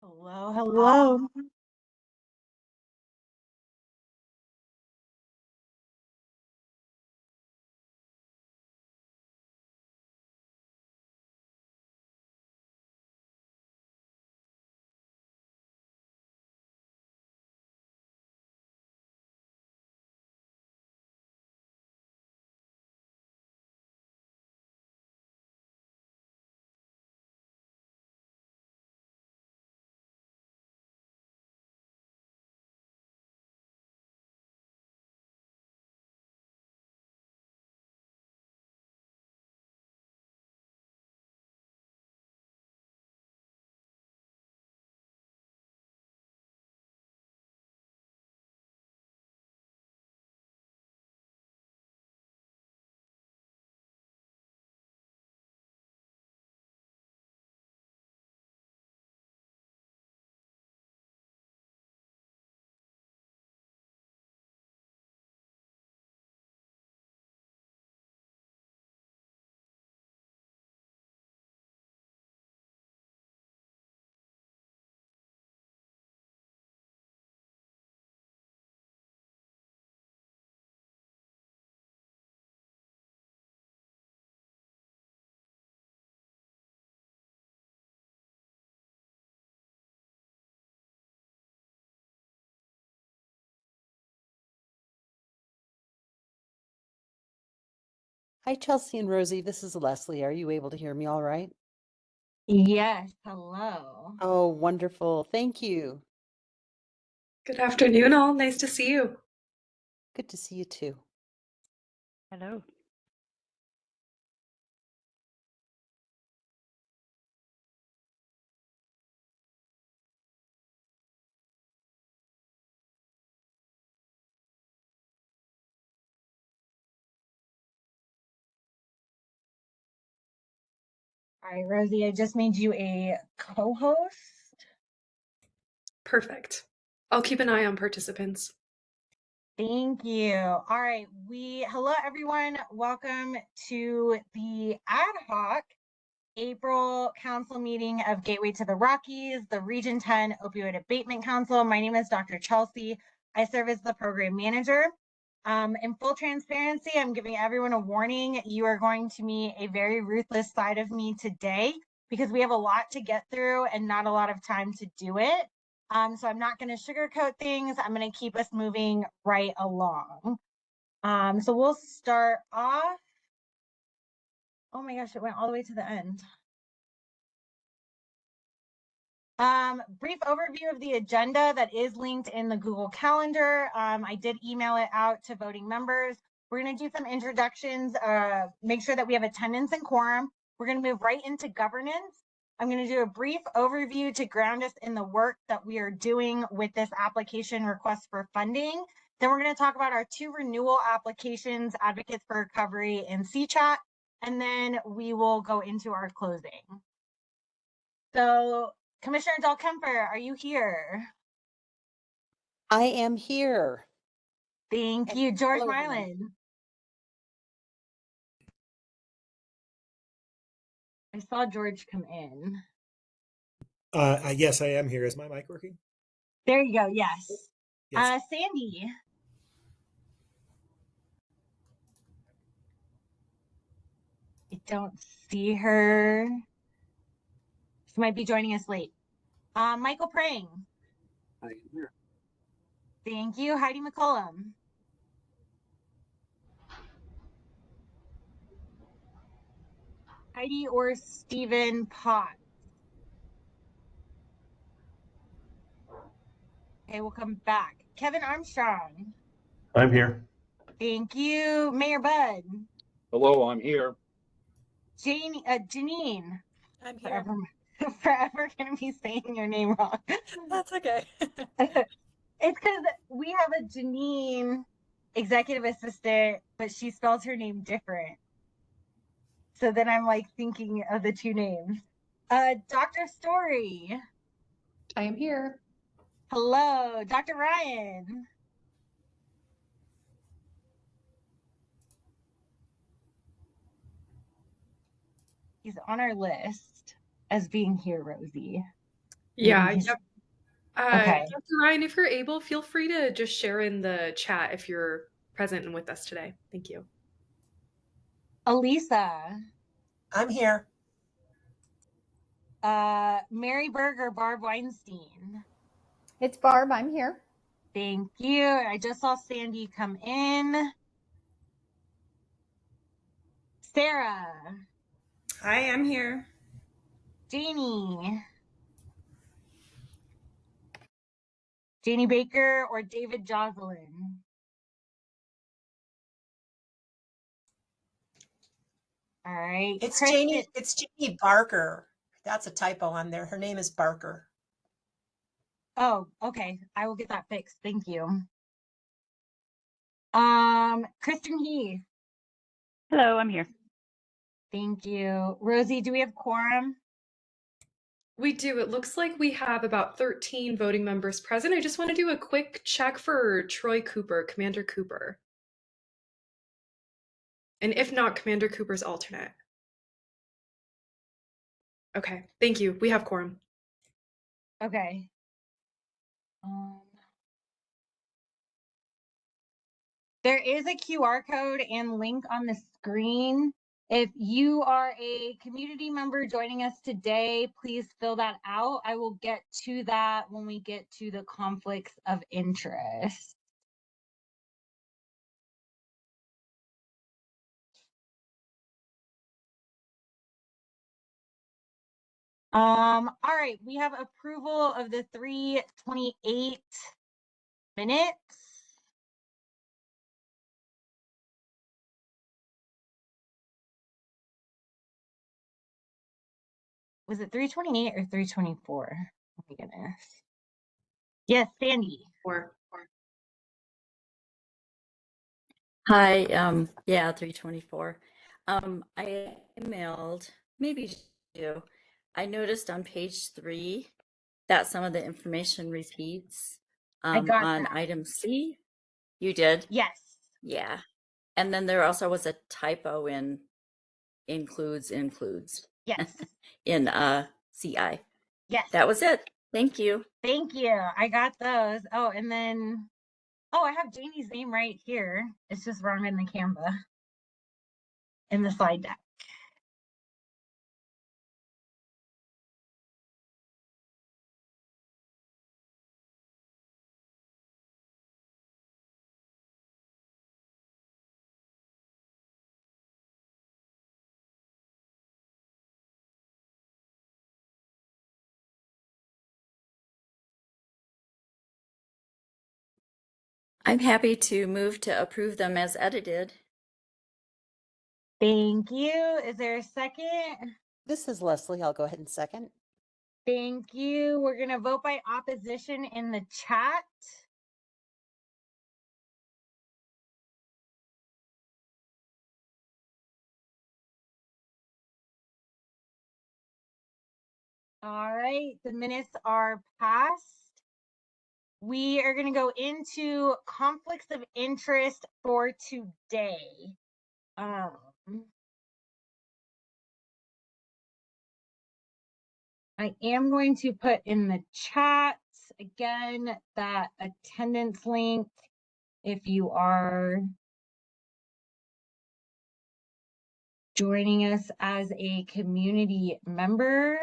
Hello, hello. Hi, Chelsea and Rosie. This is Leslie. Are you able to hear me all right? Yes, hello. Oh, wonderful. Thank you. Good afternoon, all. Nice to see you. Good to see you too. Hello. All right, Rosie, I just made you a co-host. Perfect. I'll keep an eye on participants. Thank you. All right, hello everyone. Welcome to the AdHoc April Council meeting of Gateway to the Rockies, the Region 10 Opioid Abatement Council. My name is Dr. Chelsea. I serve as the program manager. In full transparency, I'm giving everyone a warning. You are going to meet a very ruthless side of me today because we have a lot to get through and not a lot of time to do it. So I'm not going to sugarcoat things. I'm going to keep us moving right along. So we'll start off. Oh my gosh, it went all the way to the end. Brief overview of the agenda that is linked in the Google Calendar. I did email it out to voting members. We're going to do some introductions, make sure that we have attendance and quorum. We're going to move right into governance. I'm going to do a brief overview to ground us in the work that we are doing with this application request for funding. Then we're going to talk about our 2 renewal applications, Advocates for Recovery and CCHAT, and then we will go into our closing. So Commissioner Dahlkemper, are you here? I am here. Thank you. George hello, everyone. Mylan. I saw George come in. Yes, I am here. Is my mic working? There you go. Yes. Yes. Sandy. I don't see her. She might be joining us late. Michael Prang. I am here. Thank you. Heidi McCollum. Heidi or Stephen Potts. Okay, we'll come back. Kevin Armstrong. I'm here. Thank you. Mayor Bud. Hello, I'm here. Janine. I'm here. Forever gonna be saying your name wrong. That's okay. It's because we have a Janine executive assistant, but she spells her name different. So then I'm like thinking of the 2 names. Dr. Story. I am here. Hello, Dr. Ryan. He's on our list as being here, Rosie. Yeah, Maybe he's- yep. Okay. Dr. Ryan, if you're able, feel free to just share in the chat if you're present and with us today. Thank you. Elisa, I'm here. Mary Berger, Barb Weinstein. It's Barb. I'm here. Thank you. I just saw Sandy come in. Sarah, Hi, I'm here. Janie Baker, or David Jocelyn. All right. It's Kristen- Janie. It's Janie Barker. That's a typo on there. Her name is Barker. Oh, okay. I will get that fixed. Thank you. Kristen Heath. Hello, I'm here. Thank you. Rosie, do we have quorum? We do. It looks like we have about 13 voting members present. I just want to do a quick check for Troy Cooper, Commander Cooper. And if not, Commander Cooper's alternate. Okay, thank you. We have quorum. Okay. There is a QR code and link on the screen. If you are a community member joining us today, please fill that out. I will get to that when we get to the conflicts of interest. All right, we have approval of the 3:28 minutes. Was it 3:28 or 3:24? Oh my goodness. Yes, Sandy. Hi, yeah, 324. I emailed, maybe you. I noticed on page 3 that some of the information repeats I got on that. item C. You did? Yes. Yeah. And then there also was a typo in includes Yes. in CI. Yes. That was it. Thank you. Thank you. I got those. Oh, and then, oh, I have Janie's name right here. It's just wrong in the Canva, in the slide deck. I'm happy to move to approve them as edited. Thank you. Is there a second? This is Leslie. I'll go ahead and second. Thank you. We're going to vote by opposition in the chat. All right, the minutes are passed. We are going to go into conflicts of interest for today. I am going to put in the chat again that attendance link if you are joining us as a community member.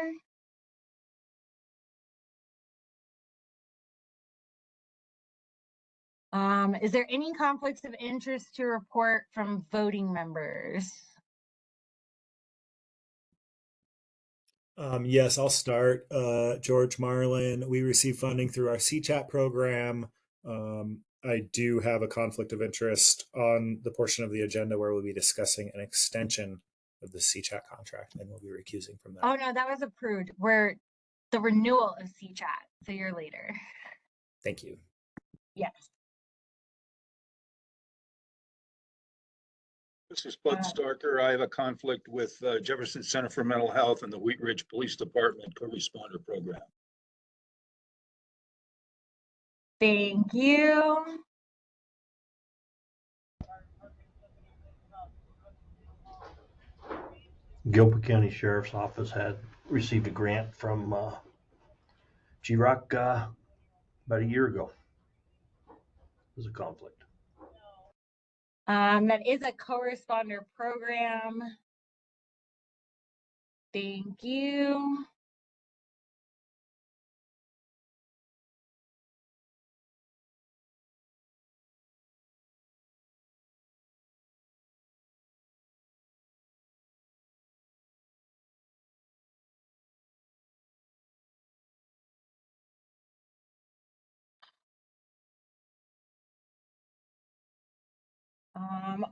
Is there any conflicts of interest to report from voting members? Yes, I'll start. George Marlin, we receive funding through our CCHAT program. I do have a conflict of interest on the portion of the agenda where we'll be discussing an extension of the CCHAT contract, and we'll be recusing from that. Oh no, that was approved. We're the renewal of CCHAT, so you're later. Thank you. Yes. This is Bud Starker. I have a conflict with Jefferson Center for Mental Health and the Wheat Ridge Police Department co-responder program. Thank you. Gilpin County Sheriff's Office had received a grant from GROC about a year ago. It was a conflict. That is a co-responder program. Thank you.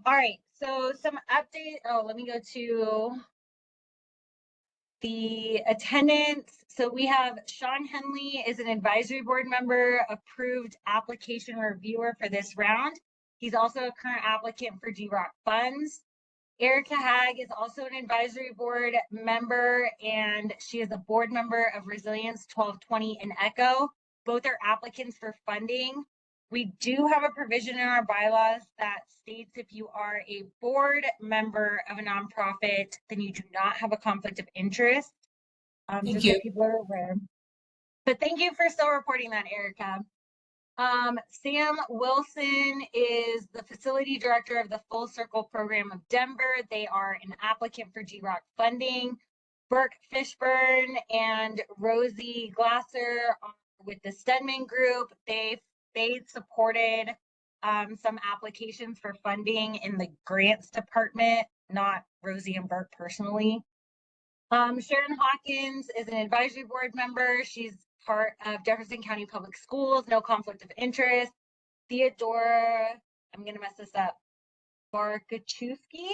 All right, so some update. Oh, let me go to the attendance. So we have Sean Henley is an advisory board member, approved application reviewer for this round. He's also a current applicant for GROC funds. Erica Hag is also an advisory board member, and she is a board member of Resilience 1220 and ECHO. Both are applicants for funding. We do have a provision in our bylaws that states if you are a board member of a nonprofit, then you do not have a conflict of interest. Just so people are aware. But thank you for still reporting that, Erica. Sam Wilson is the facility director of the Full Circle program of Denver. They are an applicant for GROC funding. Burke Fishburne and Rosie Glasser are with the Stedman Group. They supported some applications for funding in the grants department, not Rosie and Burke personally. Sharon Hawkins is an advisory board member. She's part of Jefferson County Public Schools, no conflict of interest. Theodora, I'm gonna mess this up, Barkachewski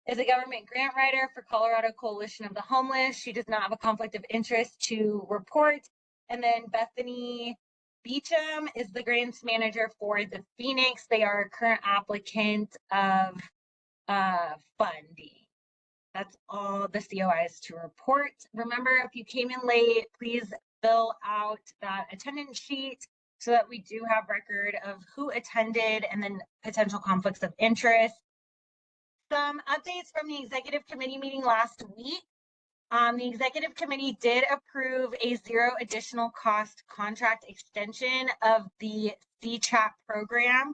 is a government grant writer for Colorado Coalition of the Homeless. She does not have a conflict of interest to report. And then Bethany Beecham is the grants manager for the Phoenix. They are a current applicant of funding. That's all the COIs to report. Remember, if you came in late, please fill out that attendance sheet so that we do have record of who attended and then potential conflicts of interest. Some updates from the executive committee meeting last week. The executive committee did approve a zero additional cost contract extension of the CCHAT program.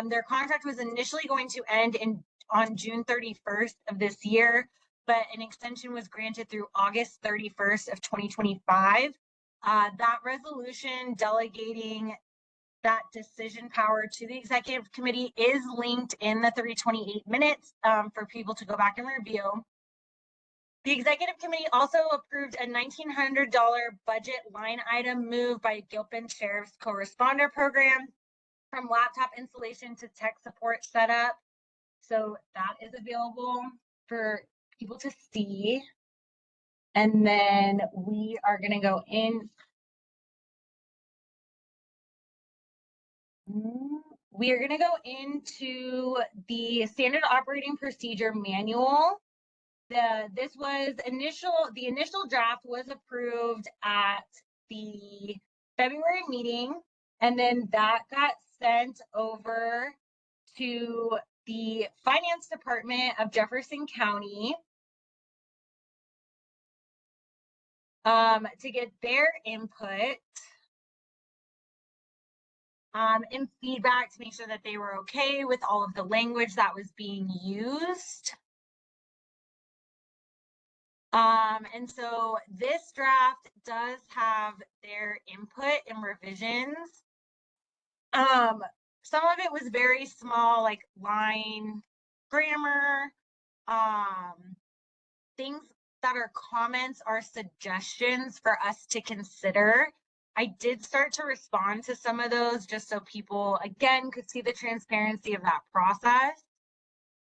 Their contract was initially going to end on June 31st of this year, but an extension was granted through August 31st of 2025. That resolution delegating that decision power to the executive committee is linked in the 328 minutes for people to go back and review. The executive committee also approved a $1,900 budget line item move by Gilpin Sheriff's co-responder program from laptop installation to tech support setup. So that is available for people to see. And then we are going to go in. We are going to go into the standard operating procedure manual. The initial draft was approved at the February meeting, and then that got sent over to the finance department of Jefferson County to get their input and feedback to make sure that they were okay with all of the language that was being used. And so this draft does have their input and revisions. Some of it was very small, like line grammar, things that are comments are suggestions for us to consider. I did start to respond to some of those just so people, again, could see the transparency of that process.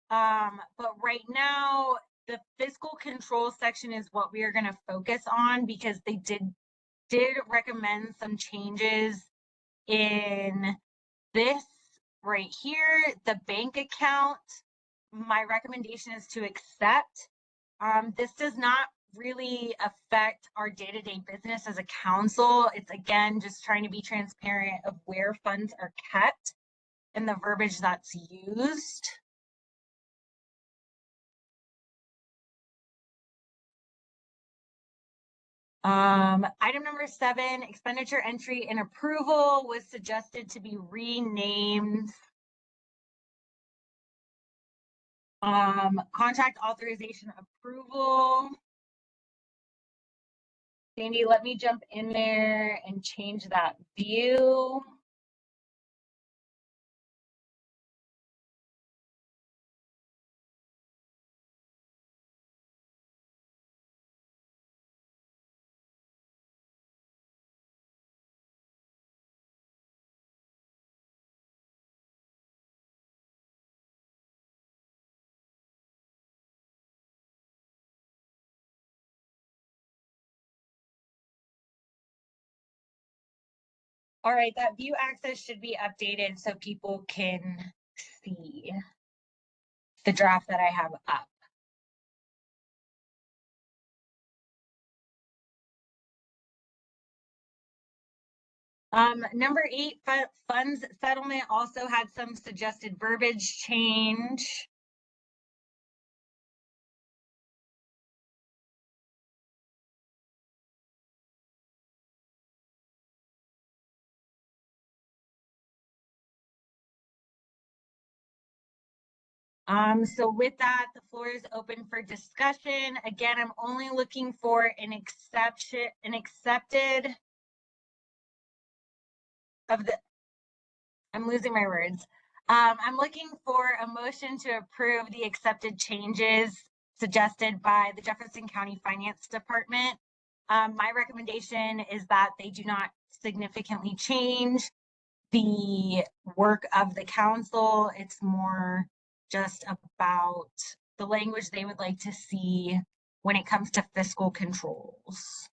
But right now, the fiscal control section is what we are going to focus on because they did recommend some changes in this right here, the bank account. My recommendation is to accept. This does not really affect our day-to-day business as a council. It's again just trying to be transparent of where funds are kept and the verbiage that's used. Item number 7, expenditure entry and approval was suggested to be renamed. Contract authorization approval. Sandy, let me jump in there and change that view. All right, that view access should be updated so people can see the draft that I have up. Number 8, funds settlement also had some suggested verbiage change. So with that, the floor is open for discussion. Again, I'm only looking for an accepted of the, I'm losing my words. I'm looking for a motion to approve the accepted changes suggested by the Jefferson County Finance Department. My recommendation is that they do not significantly change the work of the council. It's more just about the language they would like to see when it comes to fiscal controls.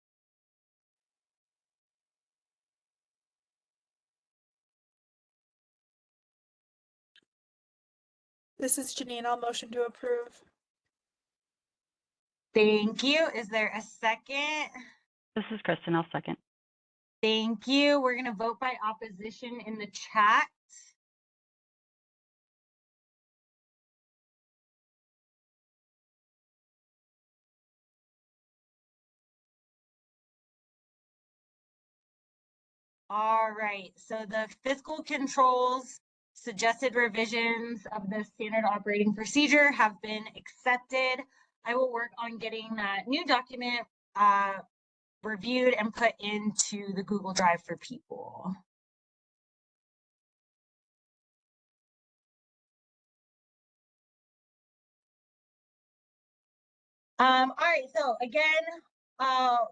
This is Janine. I'll motion to approve. Thank you. Is there a second? This is Kristen. I'll second. Thank you. We're going to vote by opposition in the chat. All right, so the fiscal controls suggested revisions of the standard operating procedure have been accepted. I will work on getting that new document reviewed and put into the Google Drive for people. All right, so again,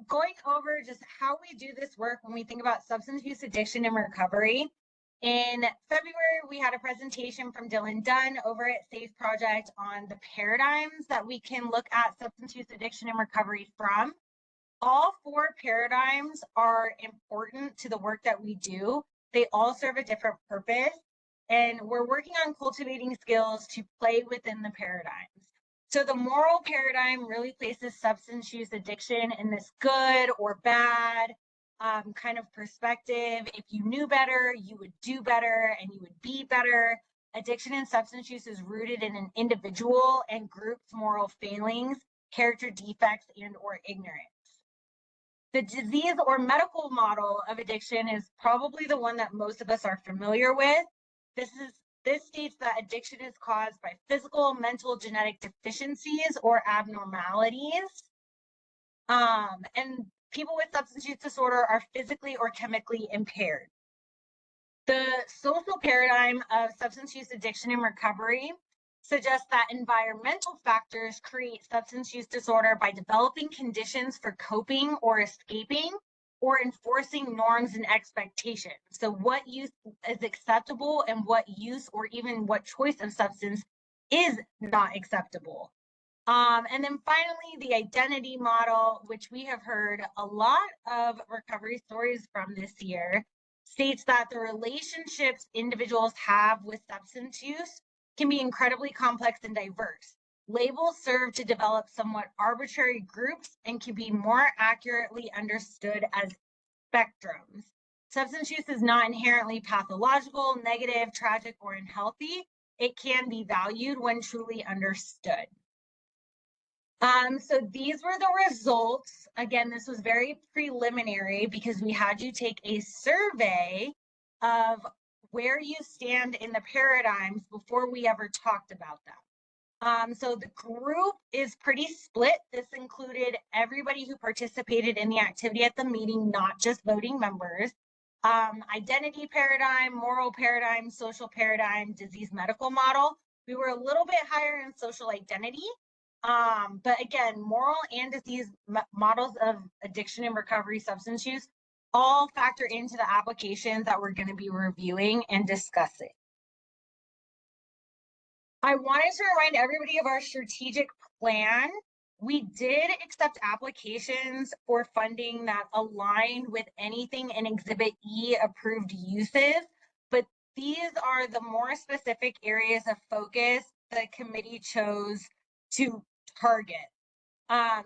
going over just how we do this work when we think about substance use addiction and recovery. In February, we had a presentation from Dylan Dunn over at SAFE Project on the paradigms that we can look at substance use addiction and recovery from. All 4 paradigms are important to the work that we do. They all serve a different purpose, and we're working on cultivating skills to play within the paradigms. So the moral paradigm really places substance use addiction in this good or bad kind of perspective. If you knew better, you would do better and you would be better. Addiction and substance use is rooted in an individual and group's moral failings, character defects, and or ignorance. The disease or medical model of addiction is probably the one that most of us are familiar with. This states that addiction is caused by physical, mental, genetic deficiencies or abnormalities. And people with substance use disorder are physically or chemically impaired. The social paradigm of substance use addiction and recovery suggests that environmental factors create substance use disorder by developing conditions for coping or escaping or enforcing norms and expectations. So what use is acceptable and what use or even what choice of substance is not acceptable. And then finally, the identity model, which we have heard a lot of recovery stories from this year, states that the relationships individuals have with substance use can be incredibly complex and diverse. Labels serve to develop somewhat arbitrary groups and can be more accurately understood as spectrums. Substance use is not inherently pathological, negative, tragic, or unhealthy. It can be valued when truly understood. So these were the results. Again, this was very preliminary because we had you take a survey of where you stand in the paradigms before we ever talked about them. So the group is pretty split. This included everybody who participated in the activity at the meeting, not just voting members. Identity paradigm, moral paradigm, social paradigm, disease medical model. We were a little bit higher in social identity. But again, moral and disease models of addiction and recovery substance use all factor into the applications that we're going to be reviewing and discussing. I wanted to remind everybody of our strategic plan. We did accept applications for funding that aligned with anything in Exhibit E approved uses, but these are the more specific areas of focus the committee chose to target.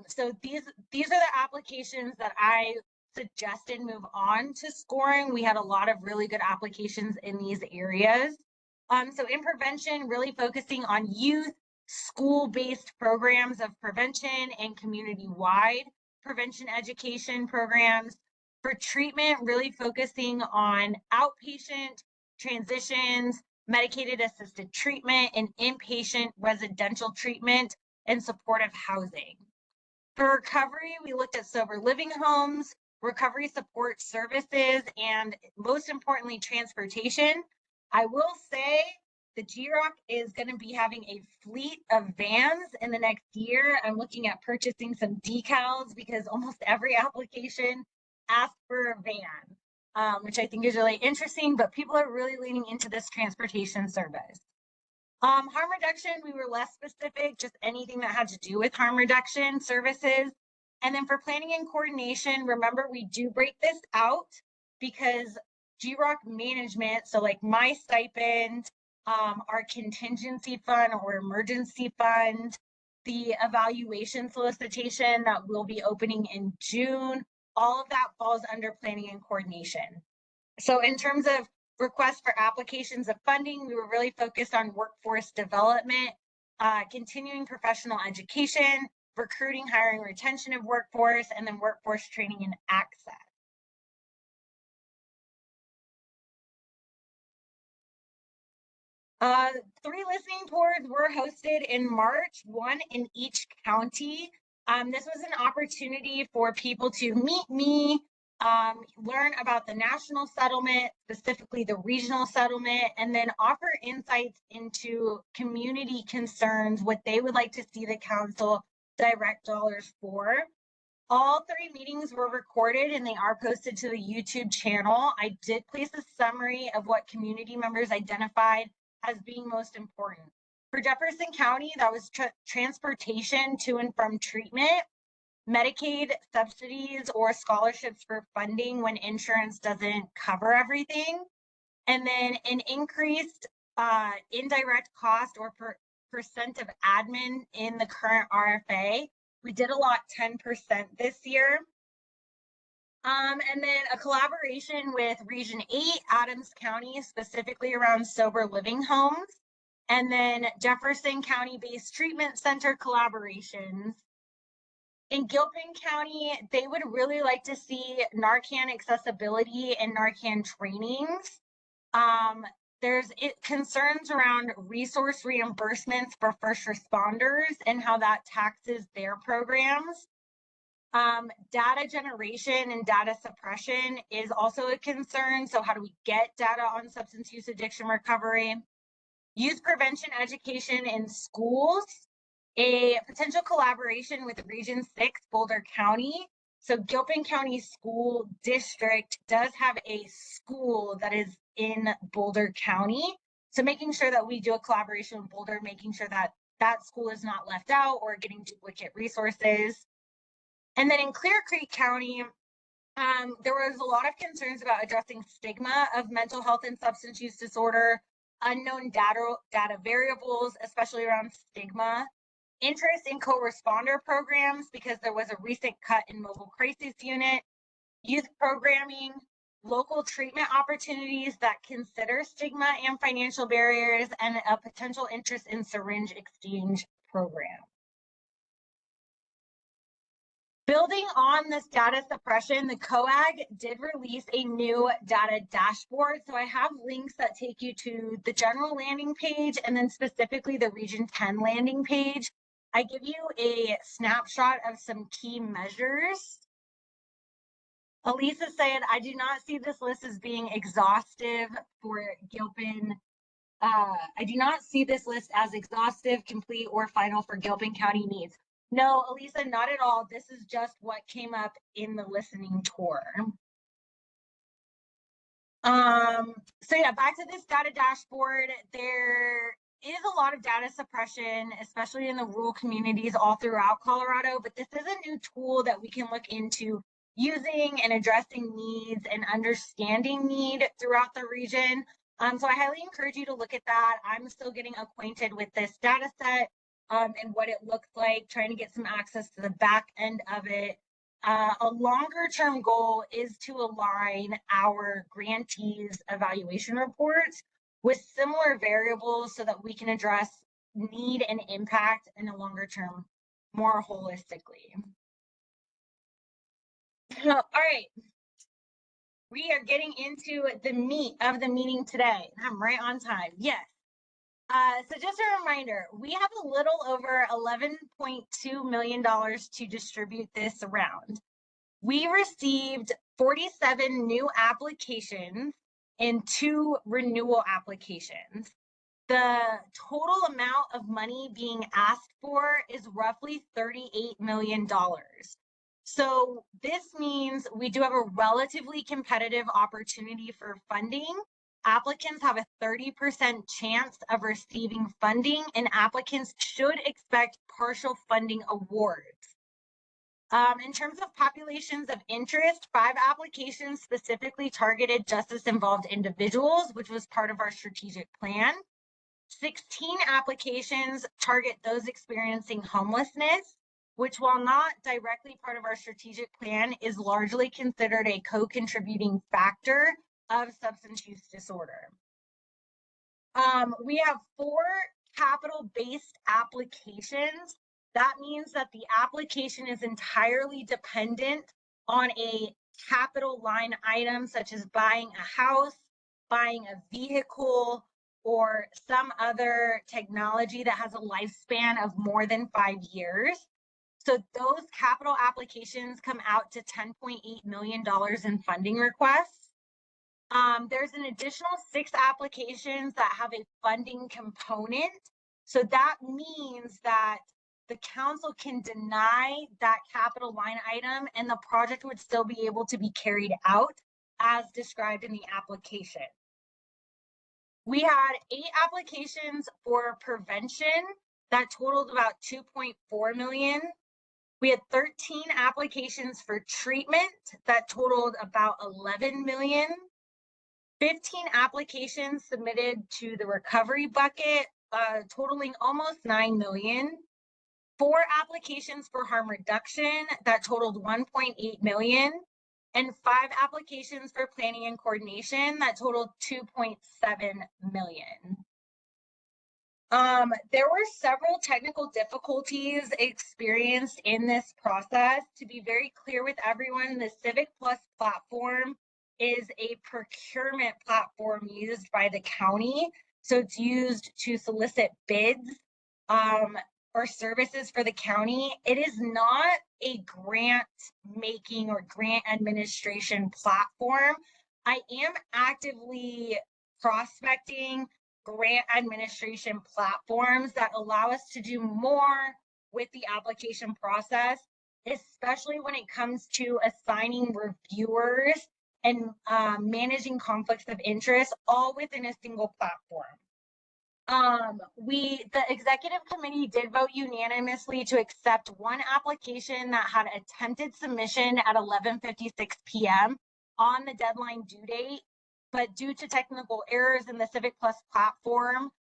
So these are the applications that I suggested move on to scoring. We had a lot of really good applications in these areas. So in prevention, really focusing on youth, school-based programs of prevention and community-wide prevention education programs. For treatment, really focusing on outpatient transitions, medicated assisted treatment, and inpatient residential treatment and supportive housing. For recovery, we looked at sober living homes, recovery support services, and most importantly, transportation. I will say the GROC is going to be having a fleet of vans in the next year. I'm looking at purchasing some decals because almost every application asks for a van, which I think is really interesting, but people are really leaning into this transportation service. Harm reduction, we were less specific, just anything that had to do with harm reduction services. And then for planning and coordination, remember we do break this out because GROC management, so like my stipend, our contingency fund or emergency fund, the evaluation solicitation that will be opening in June, all of that falls under planning and coordination. So in terms of requests for applications of funding, we were really focused on workforce development, continuing professional education, recruiting, hiring, retention of workforce, and then workforce training and access. Three listening tours were hosted in March, one in each county. This was an opportunity for people to meet me, learn about the national settlement, specifically the regional settlement, and then offer insights into community concerns, what they would like to see the council direct dollars for. All three meetings were recorded and they are posted to the YouTube channel. I did place a summary of what community members identified as being most important. For Jefferson County, that was transportation to and from treatment, Medicaid subsidies or scholarships for funding when insurance doesn't cover everything, and then an increased indirect cost or percent of admin in the current RFA. We did allot 10% this year. And then a collaboration with Region 8, Adams County, specifically around sober living homes, and then Jefferson County-based treatment center collaborations. In Gilpin County, they would really like to see Narcan accessibility and Narcan trainings. There's concerns around resource reimbursements for first responders and how that taxes their programs. Data generation and data suppression is also a concern. So how do we get data on substance use addiction recovery? Youth prevention education in schools, a potential collaboration with Region 6, Boulder County. So Gilpin County School District does have a school that is in Boulder County. So making sure that we do a collaboration with Boulder, making sure that that school is not left out or getting duplicate resources. And then in Clear Creek County, there was a lot of concerns about addressing stigma of mental health and substance use disorder, unknown data variables, especially around stigma, interest in co-responder programs because there was a recent cut in mobile crisis unit, youth programming, local treatment opportunities that consider stigma and financial barriers, and a potential interest in syringe exchange program. Building on this data suppression, the COAG did release a new data dashboard. So I have links that take you to the general landing page and then specifically the Region 10 landing page. I give you a snapshot of some key measures. Elisa said, I do not see this list as being exhaustive for Gilpin. I do not see this list as exhaustive, complete, or final for Gilpin County needs. No, Elisa, not at all. This is just what came up in the listening tour. So yeah, back to this data dashboard. There is a lot of data suppression, especially in the rural communities all throughout Colorado, but this is a new tool that we can look into using and addressing needs and understanding need throughout the region. So I highly encourage you to look at that. I'm still getting acquainted with this data set and what it looks like, trying to get some access to the back end of it. A longer term goal is to align our grantees evaluation reports with similar variables so that we can address need and impact in the longer term more holistically. All right, we are getting into the meat of the meeting today. I'm right on time. Yes. So just a reminder, we have a little over $11.2 million to distribute this around. We received 47 new applications and 2 renewal applications. The total amount of money being asked for is roughly $38 million. So this means we do have a relatively competitive opportunity for funding. Applicants have a 30% chance of receiving funding, and applicants should expect partial funding awards. In terms of populations of interest, 5 applications specifically targeted justice-involved individuals, which was part of our strategic plan. 16 applications target those experiencing homelessness, which, while not directly part of our strategic plan, is largely considered a co-contributing factor of substance use disorder. We have 4 capital-based applications. That means that the application is entirely dependent on a capital line item, such as buying a house, buying a vehicle, or some other technology that has a lifespan of more than 5 years. So those capital applications come out to $10.8 million in funding requests. There's an additional 6 applications that have a funding component. So that means that the council can deny that capital line item and the project would still be able to be carried out as described in the application. We had 8 applications for prevention that totaled about $2.4 million. We had 13 applications for treatment that totaled about $11 million. 15 applications submitted to the recovery bucket, totaling almost $9 million. 4 applications for harm reduction that totaled $1.8 million. And 5 applications for planning and coordination that totaled $2.7 million. There were several technical difficulties experienced in this process. To be very clear with everyone, the Civic Plus platform is a procurement platform used by the county. So it's used to solicit bids or services for the county. It is not a grant making or grant administration platform. I am actively prospecting grant administration platforms that allow us to do more with the application process, especially when it comes to assigning reviewers and managing conflicts of interest, all within a single platform. The executive committee did vote unanimously to accept 1 application that had attempted submission at 11:56 p.m. on the deadline due date, but due to technical errors in the Civic Plus platform,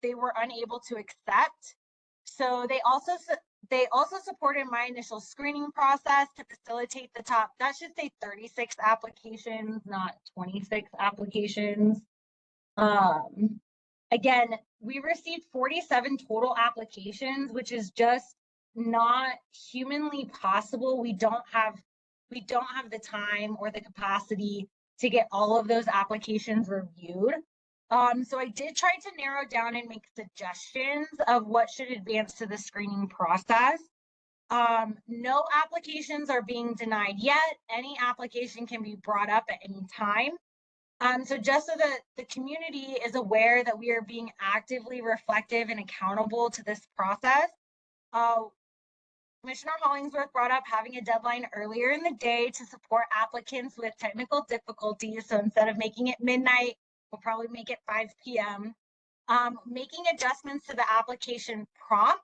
they were unable to accept. So they also supported my initial screening process to facilitate the top, that should say 36 applications, not 26 applications. Again, we received 47 total applications, which is just not humanly possible. We don't have the time or the capacity to get all of those applications reviewed. So I did try to narrow down and make suggestions of what should advance to the screening process. No applications are being denied yet. Any application can be brought up at any time. So just so that the community is aware that we are being actively reflective and accountable to this process, Commissioner Hollingsworth brought up having a deadline earlier in the day to support applicants with technical difficulties. So instead of making it midnight, we'll probably make it 5 p.m. Making adjustments to the application prompt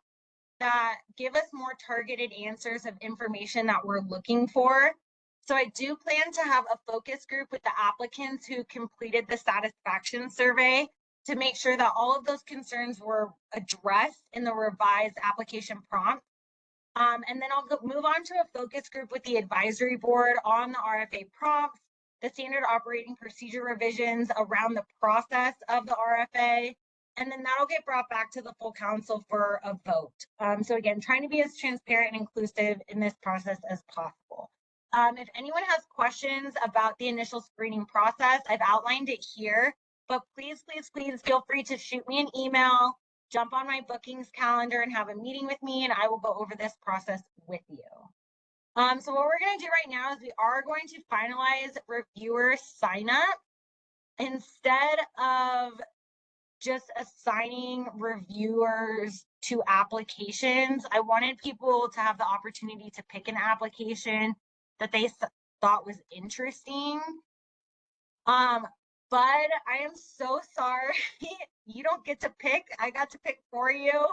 that give us more targeted answers of information that we're looking for. So I do plan to have a focus group with the applicants who completed the satisfaction survey to make sure that all of those concerns were addressed in the revised application prompt. And then I'll move on to a focus group with the advisory board on the RFA prompts, the standard operating procedure revisions around the process of the RFA, and then that'll get brought back to the full council for a vote. So again, trying to be as transparent and inclusive in this process as possible. If anyone has questions about the initial screening process, I've outlined it here, but please, please, please feel free to shoot me an email, jump on my bookings calendar and have a meeting with me, and I will go over this process with you. So what we're going to do right now is we are going to finalize reviewer sign up. Instead of just assigning reviewers to applications, I wanted people to have the opportunity to pick an application that they thought was interesting. But I am so sorry, you don't get to pick. I got to pick for you.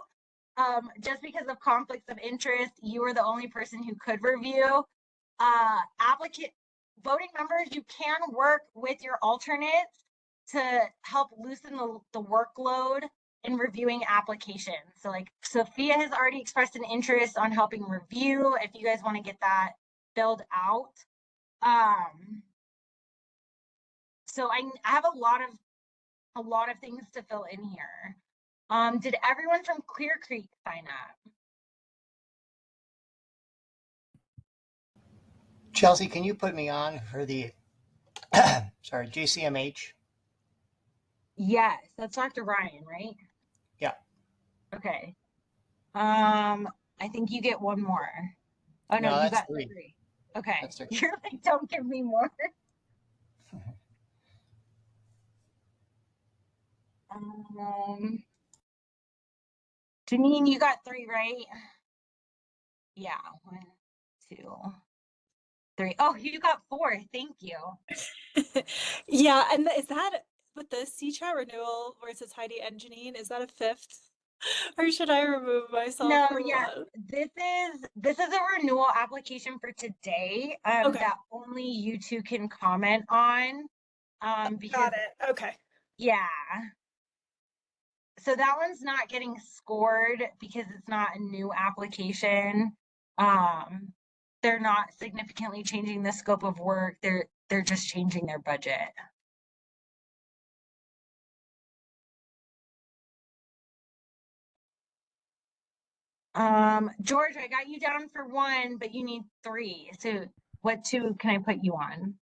Just because of conflicts of interest, you were the only person who could review. Voting members, you can work with your alternates to help loosen the workload in reviewing applications. So like Sophia has already expressed an interest on helping review if you guys want to get that filled out. So I have a lot of things to fill in here. Did everyone from Clear Creek sign up? Chelsea, can you put me on for the sorry, JCMH? Yes, that's Dr. Ryan, right? Yeah. Okay. I think you get one more. Oh no, you got three. Okay. You're like, don't give me more. Janine, you got 3, right? Yeah, 1, 2, 3. Oh, you got 4. Thank you. Yeah, and is that with the CCHAT renewal where it says Heidi and Janine? Is that a 5th? Or should I remove myself? No, from yeah, this is a renewal application for today that only you two can comment on. Because, got it. Okay. Yeah. So that one's not getting scored because it's not a new application. They're not significantly changing the scope of work. They're just changing their budget. George, I got you down for 1, but you need 3. So what 2 can I put you on?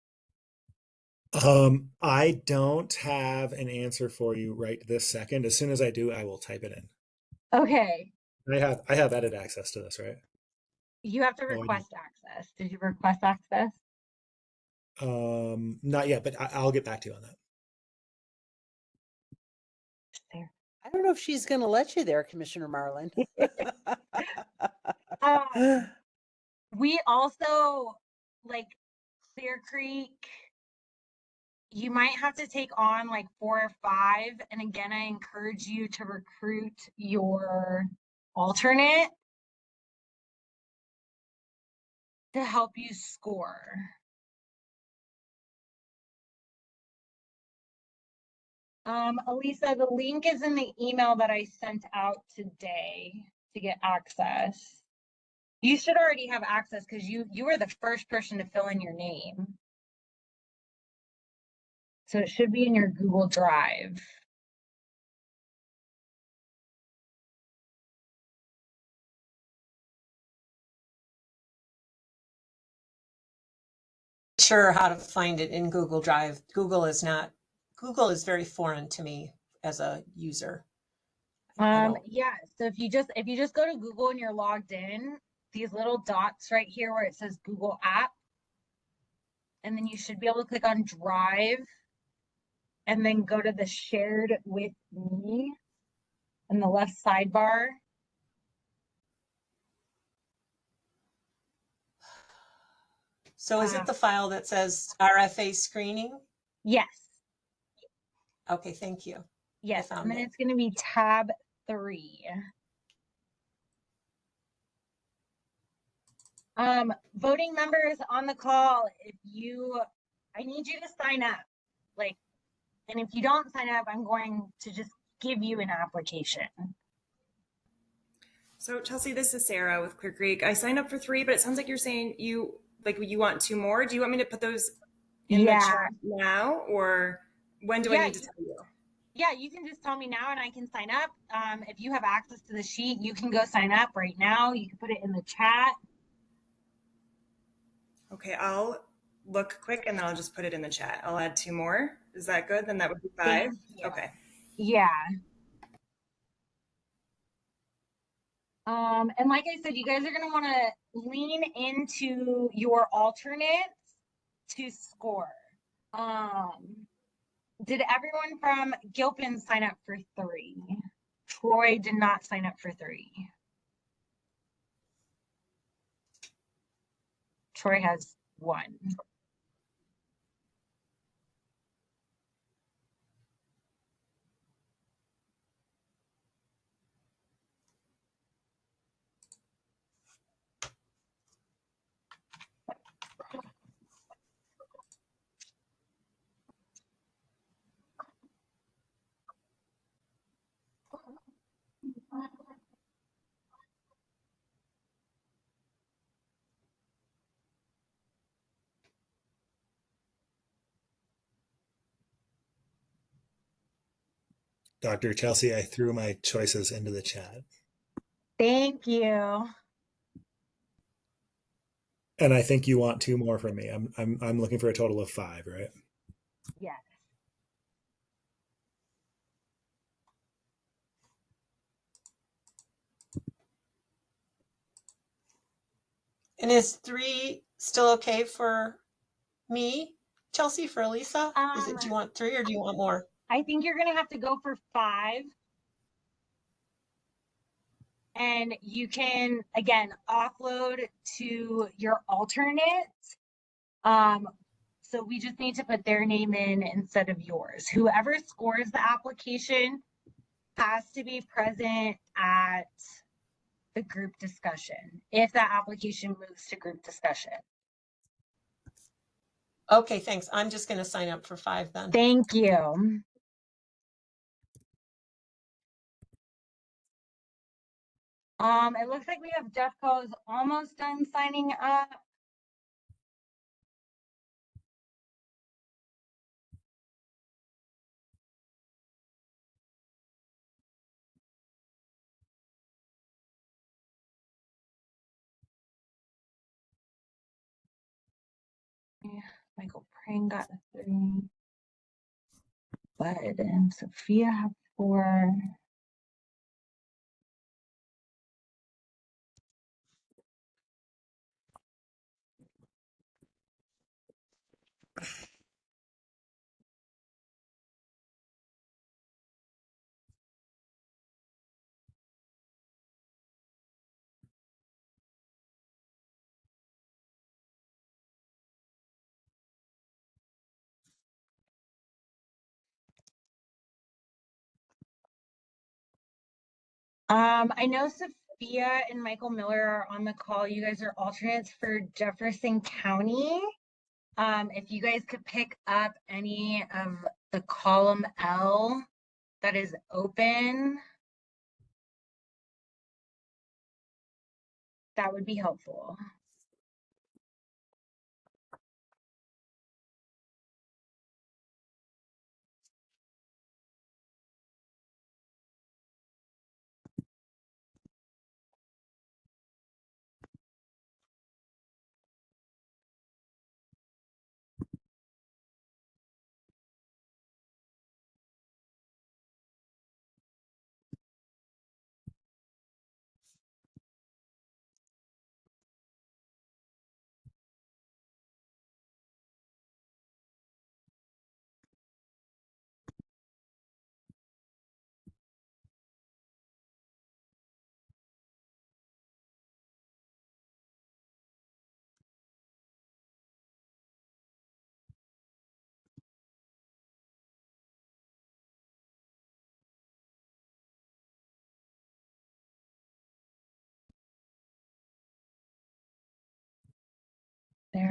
I don't have an answer for you right this second. As soon as I do, I will type it in. Okay. I have edit access to this, right? You have to request access. Did you request access? Not yet, but I'll get back to you on that. I don't know if she's going to let you there, Commissioner Marlin. We also, like Clear Creek, you might have to take on like 4 or 5. And again, I encourage you to recruit your alternate to help you score. Elisa, the link is in the email that I sent out today to get access. You should already have access because you were the first person to fill in your name. So it should be in your Google Drive. sure how to find it in Google Drive. Google is very foreign to me as a user. Yeah, so if you just go to Google and you're logged in, these little dots right here where it says Google app, and then you should be able to click on Drive and then go to the shared with me in the left sidebar. So is it the file that says RFA screening? Yes. Okay, thank you. Yes, I and found then it. it's going to be tab 3. Voting members on the call, I need you to sign up. And if you don't sign up, I'm going to just give you an application. So Chelsea, this is Sarah with Clear Creek. I signed up for 3, but it sounds like you're saying you want 2 more. Do you want me to put those in the chat now, or when do I need to tell you? Yeah, you can just tell me now and I can sign up. If you have access to the sheet, you can go sign up right now. You can put it in the chat. Okay, I'll look quick and then I'll just put it in the chat. I'll add 2 more. Is that good? Then that would be 5. Okay. Yeah. And like I said, you guys are going to want to lean into your alternates to score. Did everyone from Gilpin sign up for 3? Troy did not sign up for 3. Troy has 1. Dr. Chelsea, I threw my choices into the chat. Thank you. And I think you want 2 more from me. I'm looking for a total of 5, right? Yes. And is 3 still okay for me, Chelsea, for Elisa? Do you want 3 or do you want more? I think you're going to have to go for 5. And you can, again, offload to your alternate. So we just need to put their name in instead of yours. Whoever scores the application has to be present at the group discussion if that application moves to group discussion. Okay, thanks. I'm just going to sign up for 5 then. Thank you. It looks like we have Jeffco is almost done signing up. Yeah, Michael Prang got a 3. Bud and Sophia have 4. I know Sophia and Michael Miller are on the call. You guys are alternates for Jefferson County. If you guys could pick up any of the column L that is open, that would be helpful.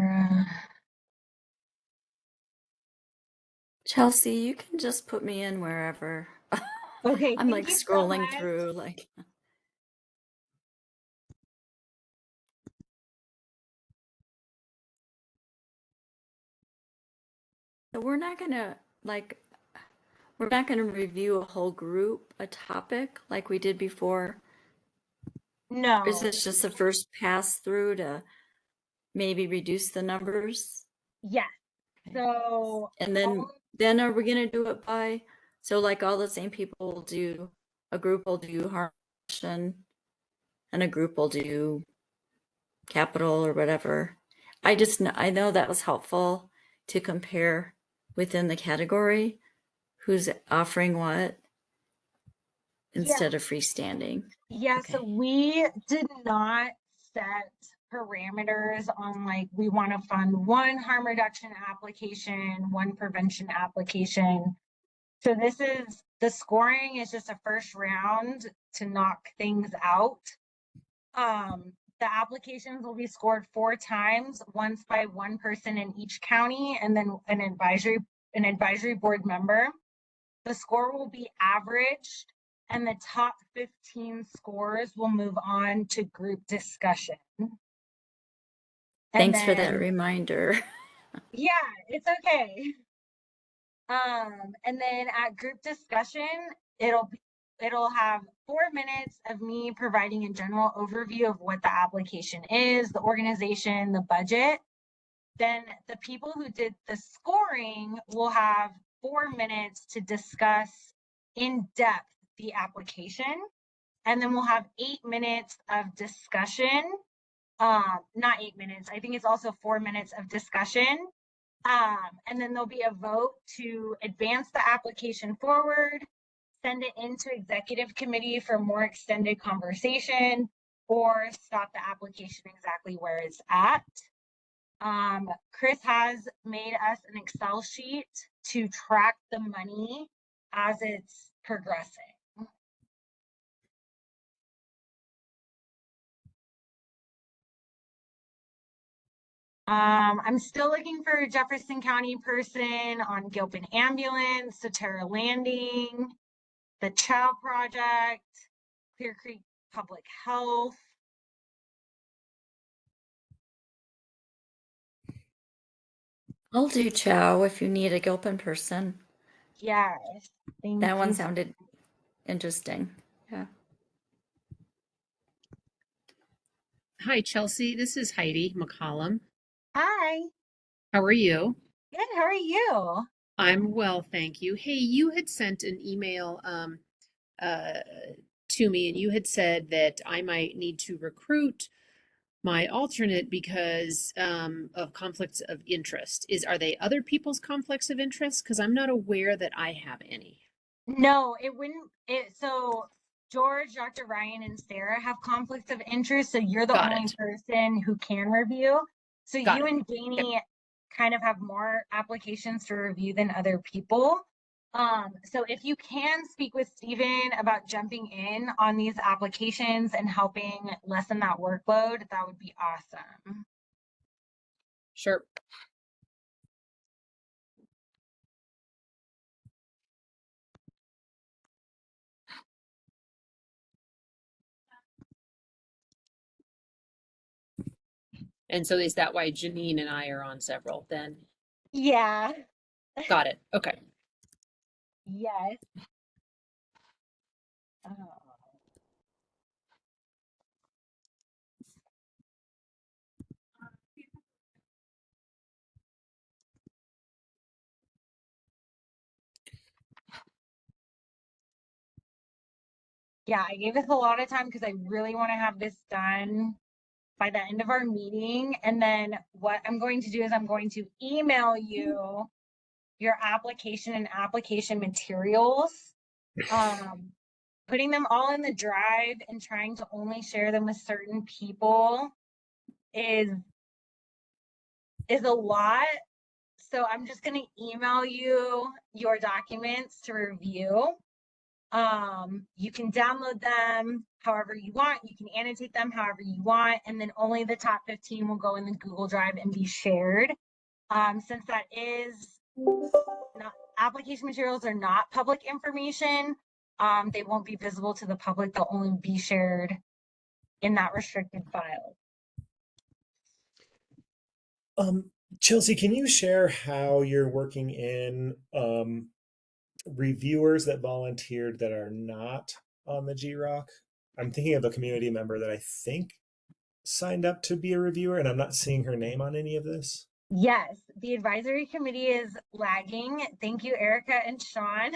Sarah. Chelsea, you can just put me in wherever. Okay, I'm thank like you so scrolling much. through, like. So we're not gonna review a whole group, a topic like we did before. No. Or is this just the first pass through to maybe reduce the numbers? Yes. So And then are we gonna do it by, so like all the same people will do, a group will do harm reduction and a group will do capital or whatever. I know that was helpful to compare within the category who's offering what instead of freestanding. Yeah, so we did not set parameters on like we want to fund one harm reduction application, one prevention application. So the scoring is just a first round to knock things out. The applications will be scored 4 times, once by one person in each county and then an advisory board member. The score will be averaged and the top 15 scores will move on to group discussion. Thanks for that reminder. Yeah, it's okay. And then at group discussion, it'll have 4 minutes of me providing a general overview of what the application is, the organization, the budget. Then the people who did the scoring will have 4 minutes to discuss in depth the application. And then we'll have 8 minutes of discussion. Not 8 minutes, I think it's also 4 minutes of discussion. And then there'll be a vote to advance the application forward, send it into executive committee for more extended conversation, or stop the application exactly where it's at. Chris has made us an Excel sheet to track the money as it's progressing. I'm still looking for a Jefferson County person on Gilpin Ambulance, Soterra Landing, the Chow Project, Clear Creek Public Health. I'll do Chow if you need a Gilpin person. Yes, thank that one you. sounded interesting. Yeah. Hi, Chelsea. This is Heidi McCollum. Hi. How are you? Good. How are you? I'm well, thank you. Hey, you had sent an email to me, and you had said that I might need to recruit my alternate because of conflicts of interest. Are they other people's conflicts of interest? Because I'm not aware that I have any. No, it wouldn't. So George, Dr. Ryan, and Sarah have conflicts of interest. So you're the only person who can review. So you and Janie kind of have more applications to review than other people. So if you can speak with Stephen about jumping in on these applications and helping lessen that workload, that would be awesome. Sure. And so is that why Janine and I are on several then? Yeah. Got it. Okay. Yes. Yeah, I gave us a lot of time because I really want to have this done by the end of our meeting. And then what I'm going to do is I'm going to email you your application and application materials, putting them all in the drive and trying to only share them with certain people is a lot. So I'm just going to email you your documents to review. You can download them however you want. You can annotate them however you want, and then only the top 15 will go in the Google Drive and be shared. Since that is not, application materials are not public information, they won't be visible to the public. They'll only be shared in that restricted file. Chelsea, can you share how you're working in reviewers that volunteered that are not on the GROC? I'm thinking of a community member that I think signed up to be a reviewer, and I'm not seeing her name on any of this. Yes, the advisory committee is lagging. Thank you, Erica and Sean.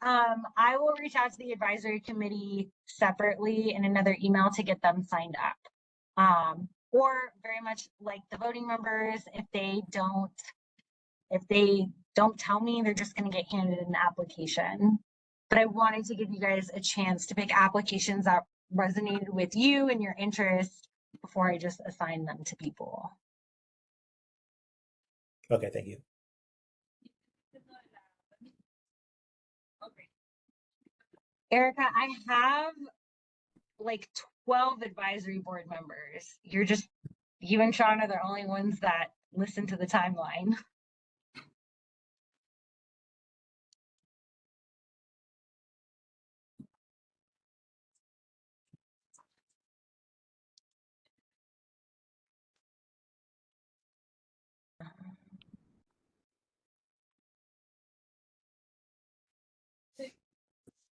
I will reach out to the advisory committee separately in another email to get them signed up. Or very much like the voting members, if they don't tell me, they're just going to get handed an application. But I wanted to give you guys a chance to pick applications that resonated with you and your interest before I just assign them to people. Okay, thank you. Erica, I have like 12 advisory board members. You and Sean are the only ones that listen to the timeline.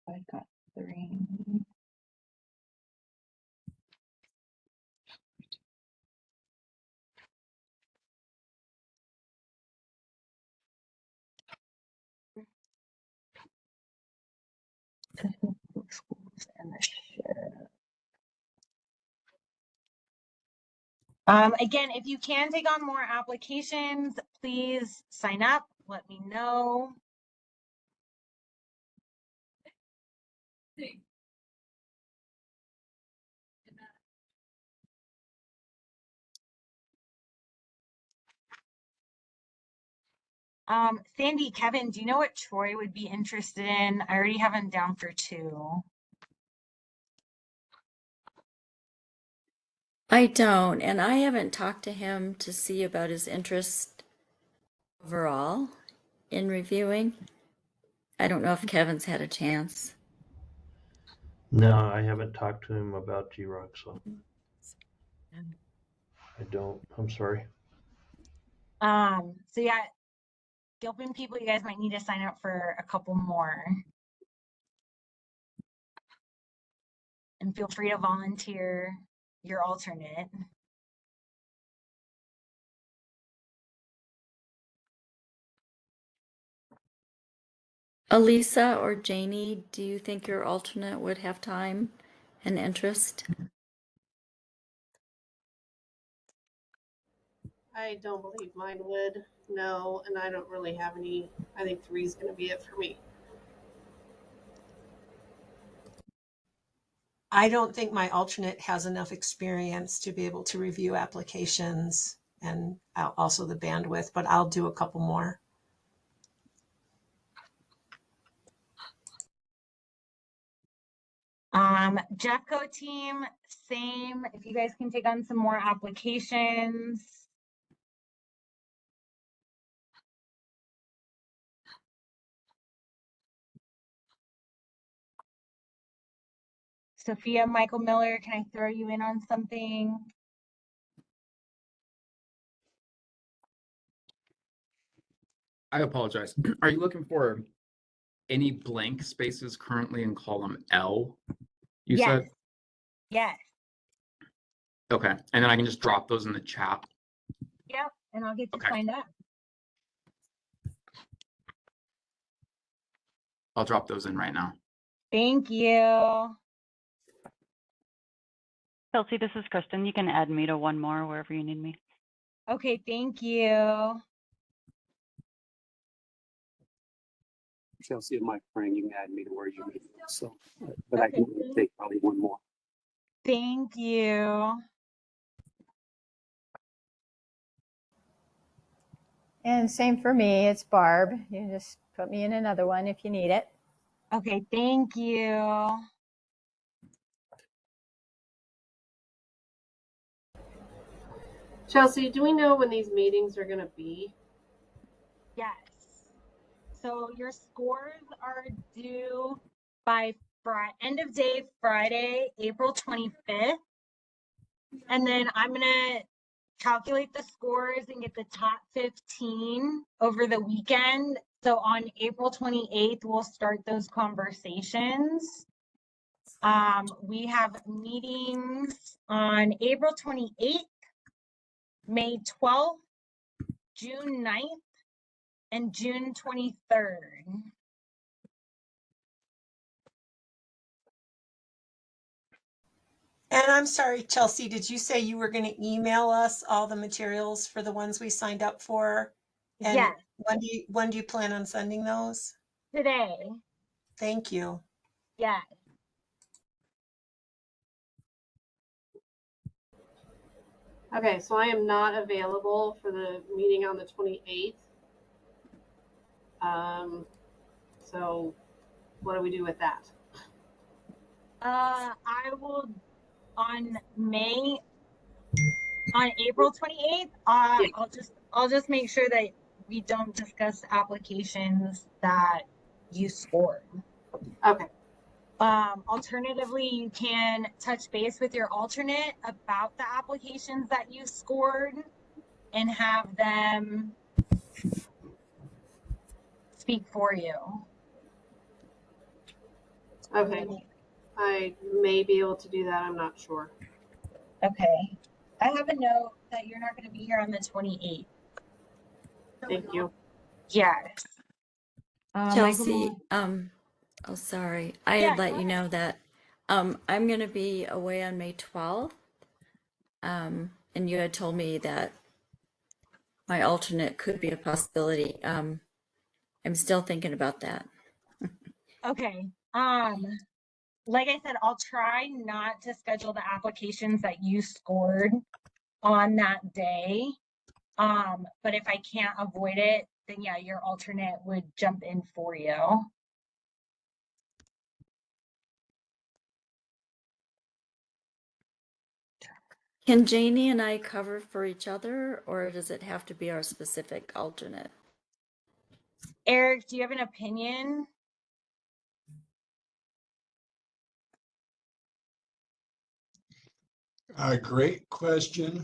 I got 3. Schools and the sheriff. Again, if you can take on more applications, please sign up. Let me know. Sandy, Kevin, do you know what Troy would be interested in? I already have him down for 2. I don't, and I haven't talked to him to see about his interest overall in reviewing. I don't know if Kevin's had a chance. No, I haven't talked to him about GROC, so I don't. I'm sorry. So yeah, Gilpin people, you guys might need to sign up for a couple more. And feel free to volunteer your alternate. Elisa or Janie, do you think your alternate would have time and interest? I don't believe mine would. No, and I don't really have any. I think 3 is going to be it for me. I don't think my alternate has enough experience to be able to review applications and also the bandwidth, but I'll do a couple more. Jeffco team, same. If you guys can take on some more applications. Sophia, Michael Miller, can I throw you in on something? I apologize. Are you looking for any blank spaces currently in column L? You Yes. said? Yes. Okay. And then I can just drop those in the chat. Yep. And I'll get you Okay. signed up. I'll drop those in right now. Thank you. Chelsea, this is Kristen. You can add me to one more wherever you need me. Okay, thank you. Chelsea and Mike Frank, you can add me to where you need me. So, but I can only take probably one more. Thank you. And same for me, it's Barb. You just put me in another one if you need it. Okay, thank you. Chelsea, do we know when these meetings are going to be? Yes. So your scores are due by end of day Friday, April 25th. And then I'm going to calculate the scores and get the top 15 over the weekend. So on April 28th, we'll start those conversations. We have meetings on April 28th, May 12th, June 9th, and June 23rd. And I'm sorry, Chelsea, did you say you were going to email us all the materials for the ones we signed up for? And yes. When do you plan on sending those? Today. Thank you. Yes. Okay, so I am not available for the meeting on the 28th. So what do we do with that? I will on April 28th, I'll just make sure that we don't discuss applications that you scored. Okay. Alternatively, you can touch base with your alternate about the applications that you scored and have them speak for you. Okay. I may be able to do that. I'm not sure. Okay. I have a note that you're not going to be here on the 28th. Thank you. Yes. Chelsea, oh, sorry. I had let you know that I'm going to be away on May 12th. And you had told me that my alternate could be a possibility. I'm still thinking about that. Okay. Like I said, I'll try not to schedule the applications that you scored on that day. But if I can't avoid it, then yeah, your alternate would jump in for you. Can Janie and I cover for each other, or does it have to be our specific alternate? Eric, do you have an opinion? Great question.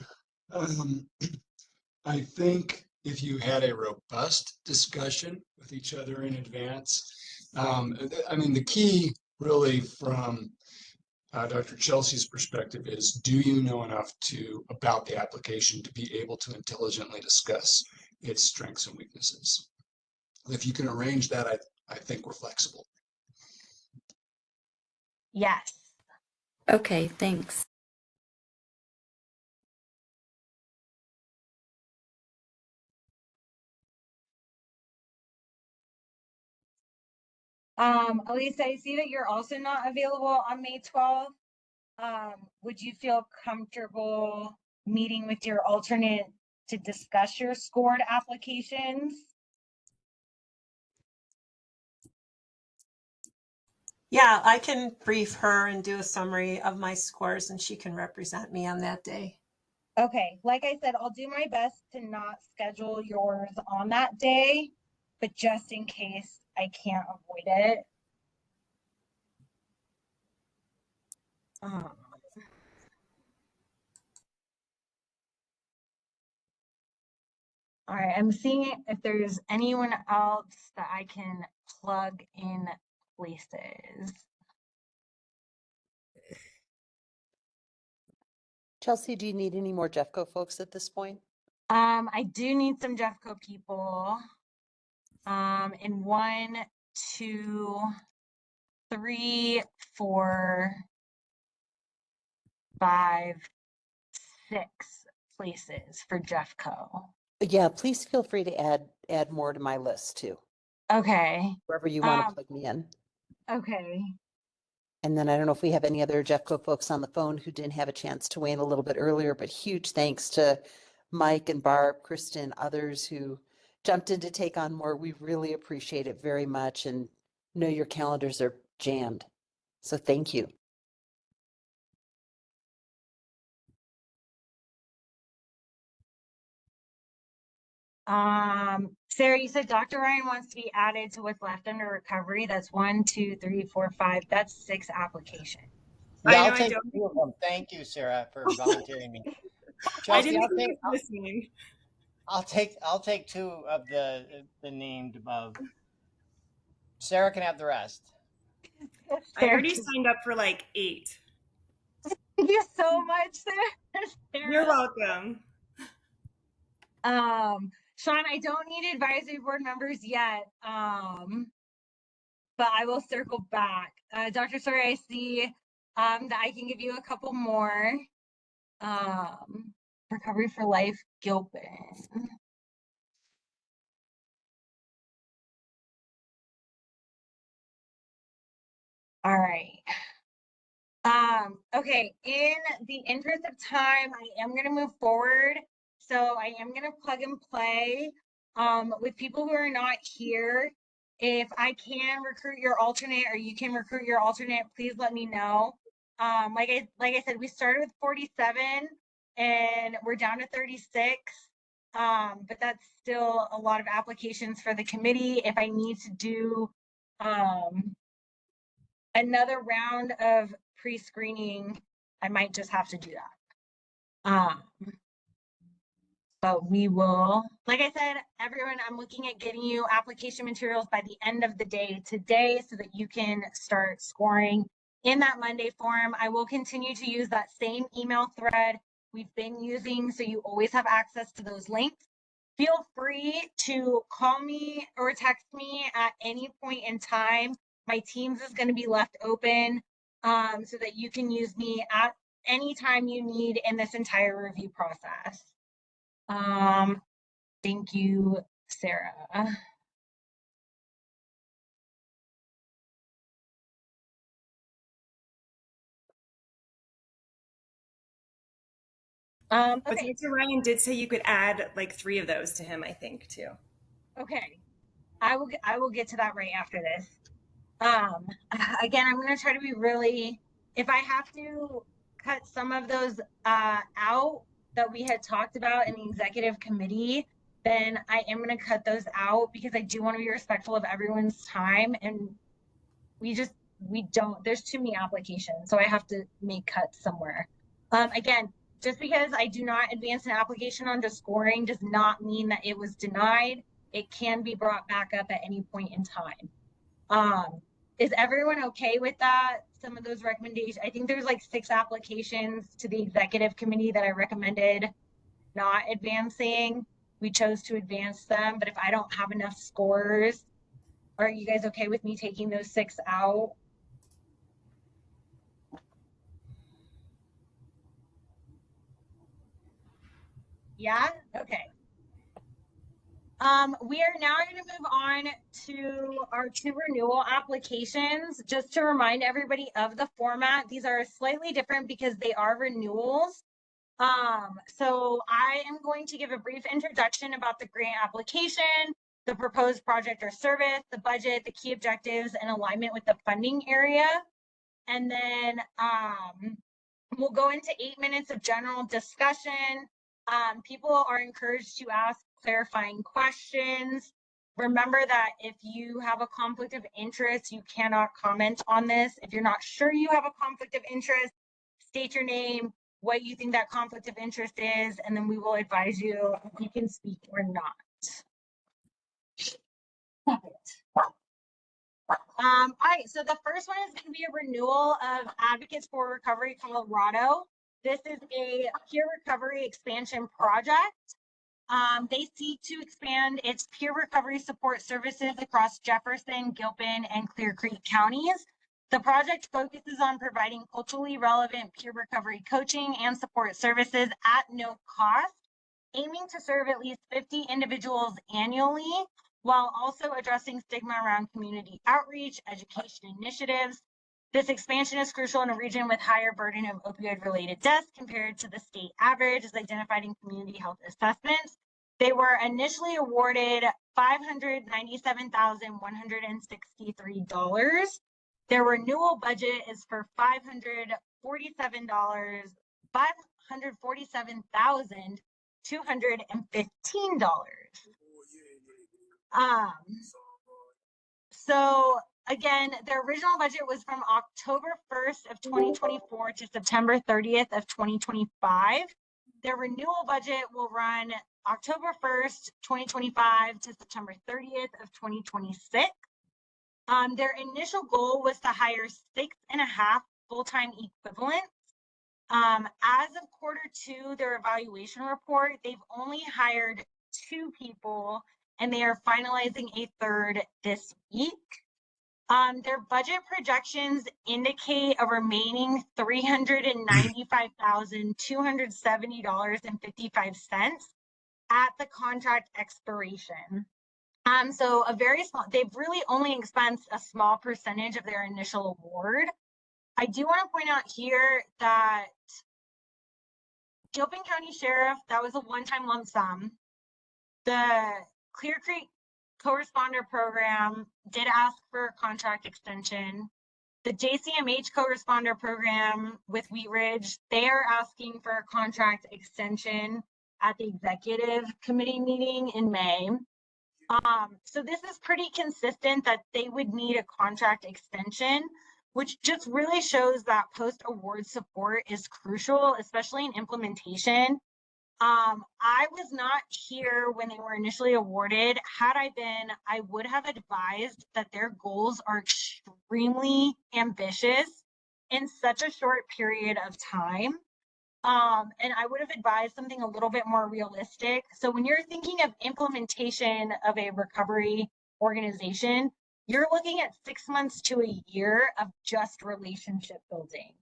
I think if you had a robust discussion with each other in advance, I mean, the key really from Dr. Chelsea's perspective is, do you know enough about the application to be able to intelligently discuss its strengths and weaknesses? If you can arrange that, I think we're flexible. Yes. Okay, thanks. Elisa, I see that you're also not available on May 12th. Would you feel comfortable meeting with your alternate to discuss your scored applications? Yeah, I can brief her and do a summary of my scores and she can represent me on that day. Okay, like I said, I'll do my best to not schedule yours on that day, but just in case I can't avoid it. All right, I'm seeing if there's anyone else that I can plug in places. Chelsea, do you need any more Jeffco folks at this point? I do need some Jeffco people. In 1, 2, 3, 4, 5, 6 places for Jeffco. Yeah, please feel free to add more to my list too. Okay. Wherever you want to plug me in. Okay. And then I don't know if we have any other Jeffco folks on the phone who didn't have a chance to weigh in a little bit earlier, but huge thanks to Mike and Barb, Kristen, others who jumped in to take on more. We really appreciate it very much. And know your calendars are jammed. So thank you. Sarah, you said Dr. Ryan wants to be added to what's left under recovery. That's 1, 2, 3, 4, 5. That's 6 applications. Yeah, I'll take 2 of them. Thank you, Sarah, for volunteering me. Chelsea, I'll take 2 of the named above. Sarah can have the rest. I already signed up for like 8. Thank you so much, Sarah. You're welcome. Sean, I don't need advisory board members yet, but I will circle back. Dr. Sori, I see that I can give you a couple more. Recovery for Life, Gilpin. All right. Okay, in the interest of time, I am going to move forward. So I am going to plug and play with people who are not here. If I can recruit your alternate or you can recruit your alternate, please let me know. Like I said, we started with 47 and we're down to 36. But that's still a lot of applications for the committee. If I need to do another round of pre-screening, I might just have to do that. But we will, like I said, everyone, I'm looking at getting you application materials by the end of the day today so that you can start scoring in that Monday form. I will continue to use that same email thread we've been using, so you always have access to those links. Feel free to call me or text me at any point in time. My Teams is going to be left open so that you can use me at any time you need in this entire review process. Thank you, Sarah. But Dr. Ryan did say you could add like 3 of those to him, I think, too. Okay, I will get to that right after this. Again, I'm going to try to be really, if I have to cut some of those out that we had talked about in the executive committee, then I am going to cut those out because I do want to be respectful of everyone's time, and there's too many applications, so I have to make cuts somewhere. Again, just because I do not advance an application onto scoring does not mean that it was denied. It can be brought back up at any point in time. Is everyone okay with that? Some of those recommendations, I think there's like 6 applications to the executive committee that I recommended not advancing. We chose to advance them, but if I don't have enough scores, are you guys okay with me taking those 6 out? Yeah, okay. We are now going to move on to our 2 renewal applications. Just to remind everybody of the format, these are slightly different because they are renewals. So I am going to give a brief introduction about the grant application, the proposed project or service, the budget, the key objectives, and alignment with the funding area. And then we'll go into 8 minutes of general discussion. People are encouraged to ask clarifying questions. Remember that if you have a conflict of interest, you cannot comment on this. If you're not sure you have a conflict of interest, state your name, what you think that conflict of interest is, and then we will advise you if you can speak or not. All right, so the first one is going to be a renewal of Advocates for Recovery Colorado. This is a peer recovery expansion project. They seek to expand its peer recovery support services across Jefferson, Gilpin, and Clear Creek counties. The project focuses on providing culturally relevant peer recovery coaching and support services at no cost, aiming to serve at least 50 individuals annually, while also addressing stigma around community outreach, education initiatives. This expansion is crucial in a region with higher burden of opioid-related deaths compared to the state average, as identified in community health assessments. They were initially awarded $597,163. Their renewal budget is for $547,215. So again, their original budget was from October 1st of 2024 to September 30th of 2025. Their renewal budget will run October 1st, 2025 to September 30th of 2026. Their initial goal was to hire 6.5 full-time equivalents. As of Q2, their evaluation report, they've only hired 2 people, and they are finalizing a 3rd this week. Their budget projections indicate a remaining $395,270.55 at the contract expiration. So a very small, they've really only expensed a small percentage of their initial award. I do want to point out here that Gilpin County Sheriff, that was a one-time lump sum. The Clear Creek Co-Responder Program did ask for a contract extension. The JCMH Co-Responder Program with Wheat Ridge, they are asking for a contract extension at the executive committee meeting in May. So this is pretty consistent that they would need a contract extension, which just really shows that post-award support is crucial, especially in implementation. I was not here when they were initially awarded. Had I been, I would have advised that their goals are extremely ambitious in such a short period of time. And I would have advised something a little bit more realistic. So when you're thinking of implementation of a recovery organization, you're looking at 6 months to a year of just relationship building.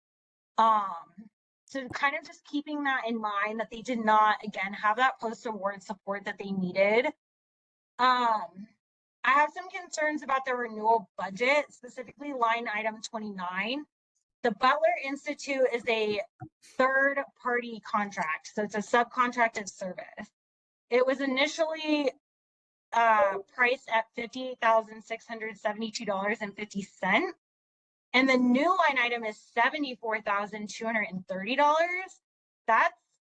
So kind of just keeping that in mind, that they did not, again, have that post-award support that they needed. I have some concerns about the renewal budget, specifically line item 29. The Butler Institute is a third-party contract, so it's a subcontracted service. It was initially priced at $58,672.50. And the new line item is $74,230. That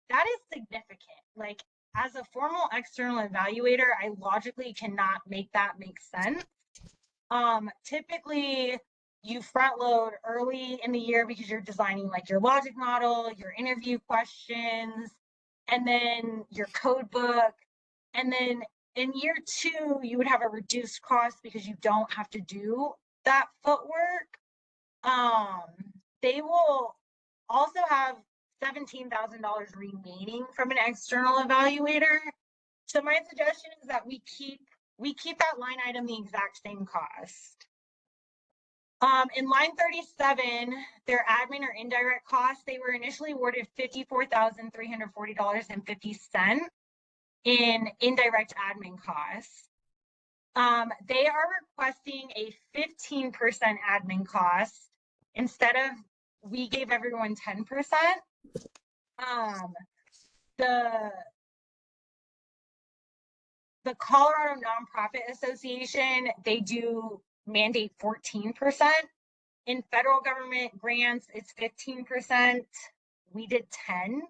is significant. Like, as a formal external evaluator, I logically cannot make that make sense. Typically, you front load early in the year because you're designing like your logic model, your interview questions, and then your code book. And then in year 2, you would have a reduced cost because you don't have to do that footwork. They will also have $17,000 remaining from an external evaluator. So my suggestion is that we keep that line item the exact same cost. In line 37, their admin or indirect costs, they were initially awarded $54,340.50 in indirect admin costs. They are requesting a 15% admin cost instead of, we gave everyone 10%. The Colorado Nonprofit Association, they do mandate 14%. In federal government grants, it's 15%. We did 10.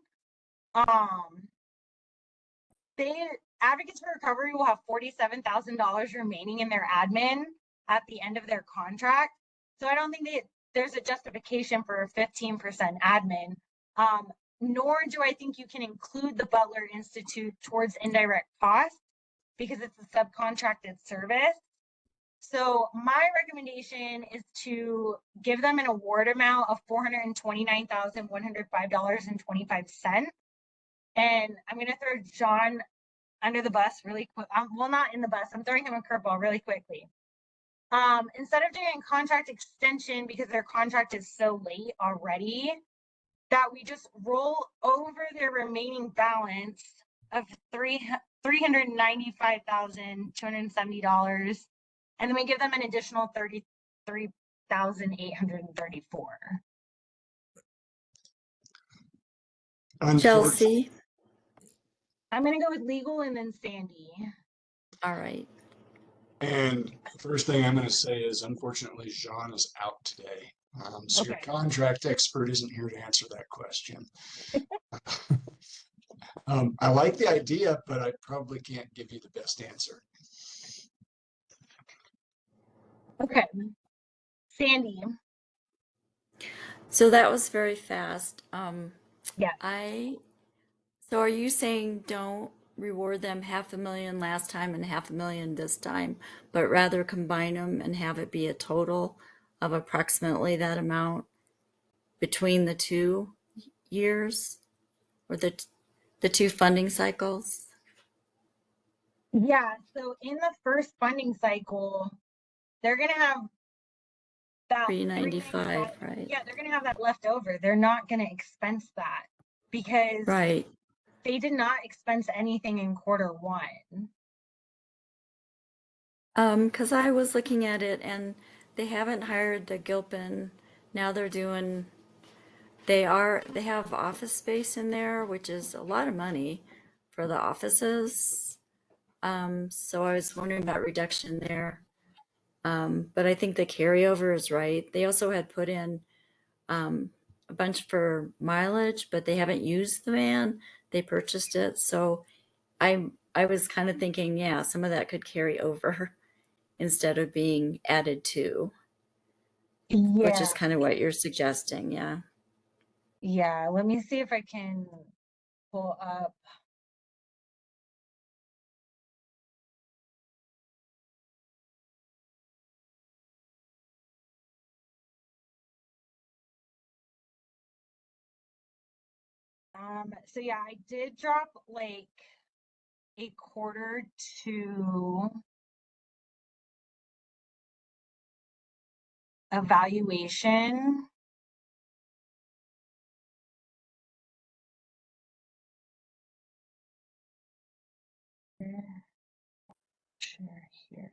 Advocates for Recovery will have $47,000 remaining in their admin at the end of their contract. So I don't think there's a justification for a 15% admin, nor do I think you can include the Butler Institute towards indirect costs because it's a subcontracted service. So my recommendation is to give them an award amount of $429,105.25. And I'm going to throw John under the bus really quick. Well, not in the bus. I'm throwing him a curveball really quickly. Instead of doing a contract extension because their contract is so late already, that we just roll over their remaining balance of $395,270, and then we give them an additional $33,834. Chelsea. I'm going to go with legal and then Sandy. All right. And the first thing I'm going to say is, unfortunately, Jean is out today. So your contract expert isn't here to answer that question. I like the idea, but I probably can't give you the best answer. Okay. Sandy. So that was very fast. Yeah. So are you saying don't reward them $500,000 last time and $500,000 this time, but rather combine them and have it be a total of approximately that amount between the 2 years or the 2 funding cycles? Yeah, so in the first funding cycle, they're going to have that 395, right? Yeah, they're going to have that left over. They're not going to expense that because Right. they did not expense anything in Q1. Because I was looking at it and they haven't hired the Gilpin. Now they're doing, they have office space in there, which is a lot of money for the offices. So I was wondering about reduction there. But I think the carryover is right. They also had put in a bunch for mileage, but they haven't used the van. They purchased it. So I was kind of thinking, yeah, some of that could carry over instead of being added to. Yeah. Which is kind of what you're suggesting, yeah. Yeah, let me see if I can pull up. So yeah, I did drop like a Q2 evaluation. Share here.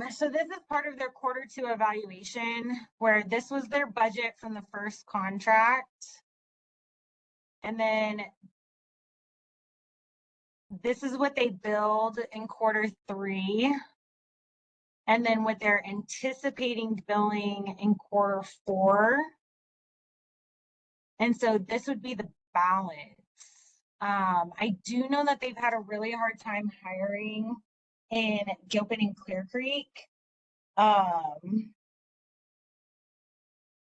So this is part of their Q2 evaluation, where this was their budget from the first contract. And then this is what they billed in Q3. And then what they're anticipating billing in Q4. And so this would be the balance. I do know that they've had a really hard time hiring in Gilpin and Clear Creek.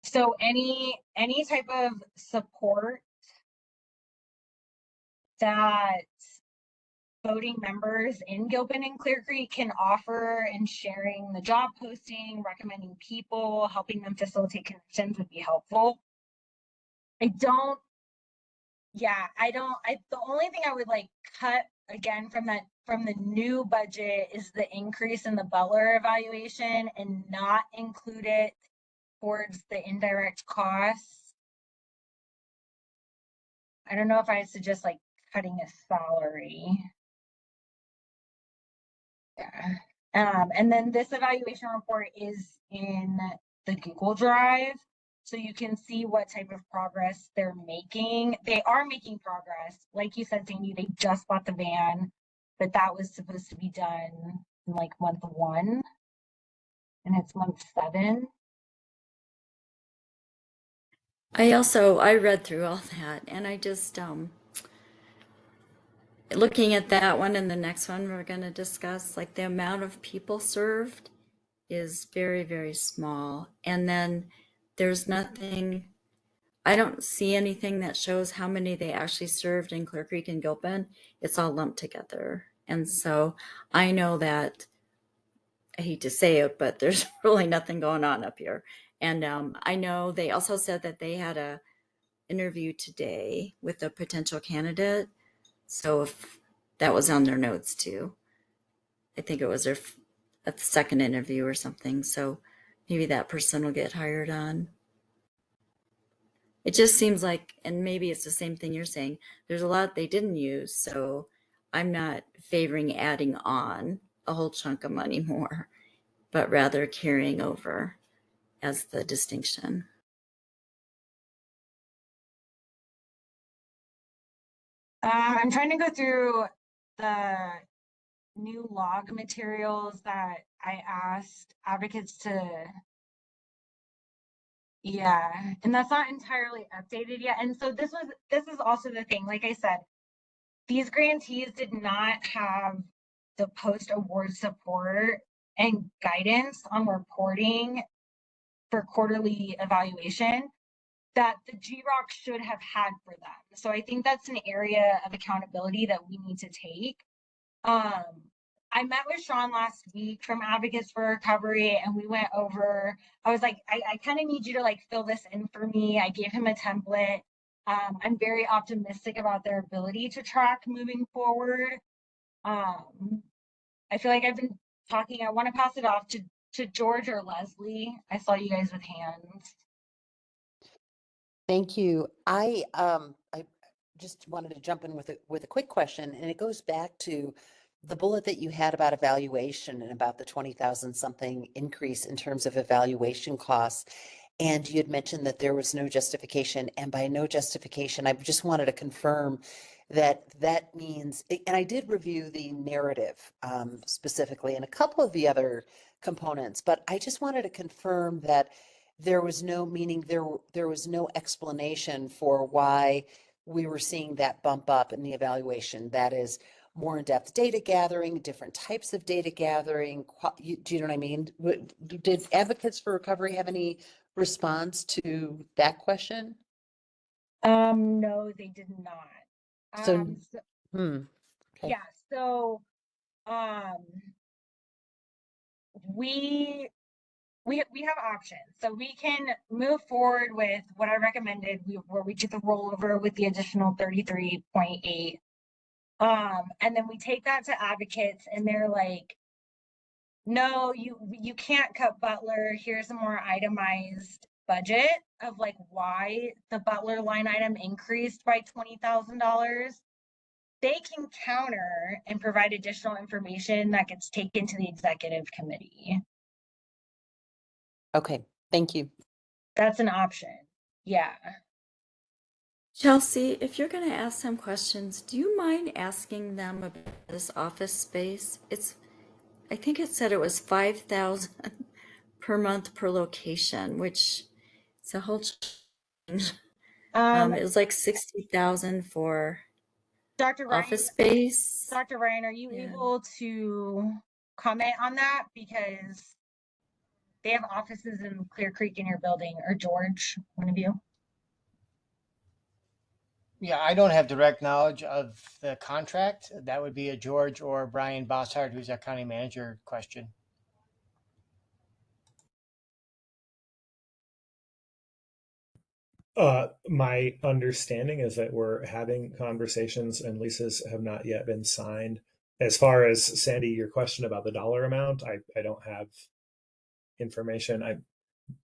So any type of support that voting members in Gilpin and Clear Creek can offer in sharing the job posting, recommending people, helping them facilitate connections would be helpful. The only thing I would like cut again from the new budget is the increase in the Butler evaluation and not include it towards the indirect costs. I don't know if I suggest like cutting a salary. Yeah. And then this evaluation report is in the Google Drive. So you can see what type of progress they're making. They are making progress. Like you said, Sandy, they just bought the van, but that was supposed to be done in like month 1, and it's month 7. I read through all that, and I just, looking at that one and the next one we're going to discuss, like the amount of people served is very, very small. And then there's nothing, I don't see anything that shows how many they actually served in Clear Creek and Gilpin. It's all lumped together. And so I know that, I hate to say it, but there's really nothing going on up here. And I know they also said that they had a interview today with a potential candidate. So if that was on their notes too, I think it was their second interview or something. So maybe that person will get hired on. It just seems like, and maybe it's the same thing you're saying, there's a lot they didn't use. So I'm not favoring adding on a whole chunk of money more. but rather carrying over as the distinction. I'm trying to go through the new log materials that I asked advocates to, yeah, and that's not entirely updated yet. And so this is also the thing, like I said, these grantees did not have the post-award support and guidance on reporting for quarterly evaluation that the GROC should have had for them. So I think that's an area of accountability that we need to take. I met with Sean last week from Advocates for Recovery, and we went over, I was like, I kind of need you to like fill this in for me. I gave him a template. I'm very optimistic about their ability to track moving forward. I feel like I've been talking, I want to pass it off to George or Leslie. I saw you guys with hands. Thank you. I just wanted to jump in with a quick question, and it goes back to the bullet that you had about evaluation and about the 20,000 something increase in terms of evaluation costs. And you had mentioned that there was no justification, and by no justification, I just wanted to confirm that that means, and I did review the narrative specifically and a couple of the other components, but I just wanted to confirm that there was no, meaning there was no explanation for why we were seeing that bump up in the evaluation. That is more in-depth data gathering, different types of data gathering. Do you know what I mean? Did Advocates for Recovery have any response to that question? No, they did not. Okay. Yeah, so we have options. So we can move forward with what I recommended, where we did the rollover with the additional 33.8. And then we take that to Advocates, and they're like, no, you can't cut Butler. Here's a more itemized budget of like why the Butler line item increased by $20,000. They can counter and provide additional information that gets taken to the executive committee. Okay, thank you. That's an option. Yeah. Chelsea, if you're going to ask them questions, do you mind asking them about this office space? I think it said it was 5,000 per month per location, which is a whole change. It was like 60,000 for Dr. Ryan, office space. Dr. Ryan, are you able to comment on that? Because they have offices in Clear Creek in your building, or George, one of you. Yeah, I don't have direct knowledge of the contract. That would be a George or Brian Bossard, who's our county manager, question. My understanding is that we're having conversations and leases have not yet been signed. As far as Sandy, your question about the dollar amount, I don't have information.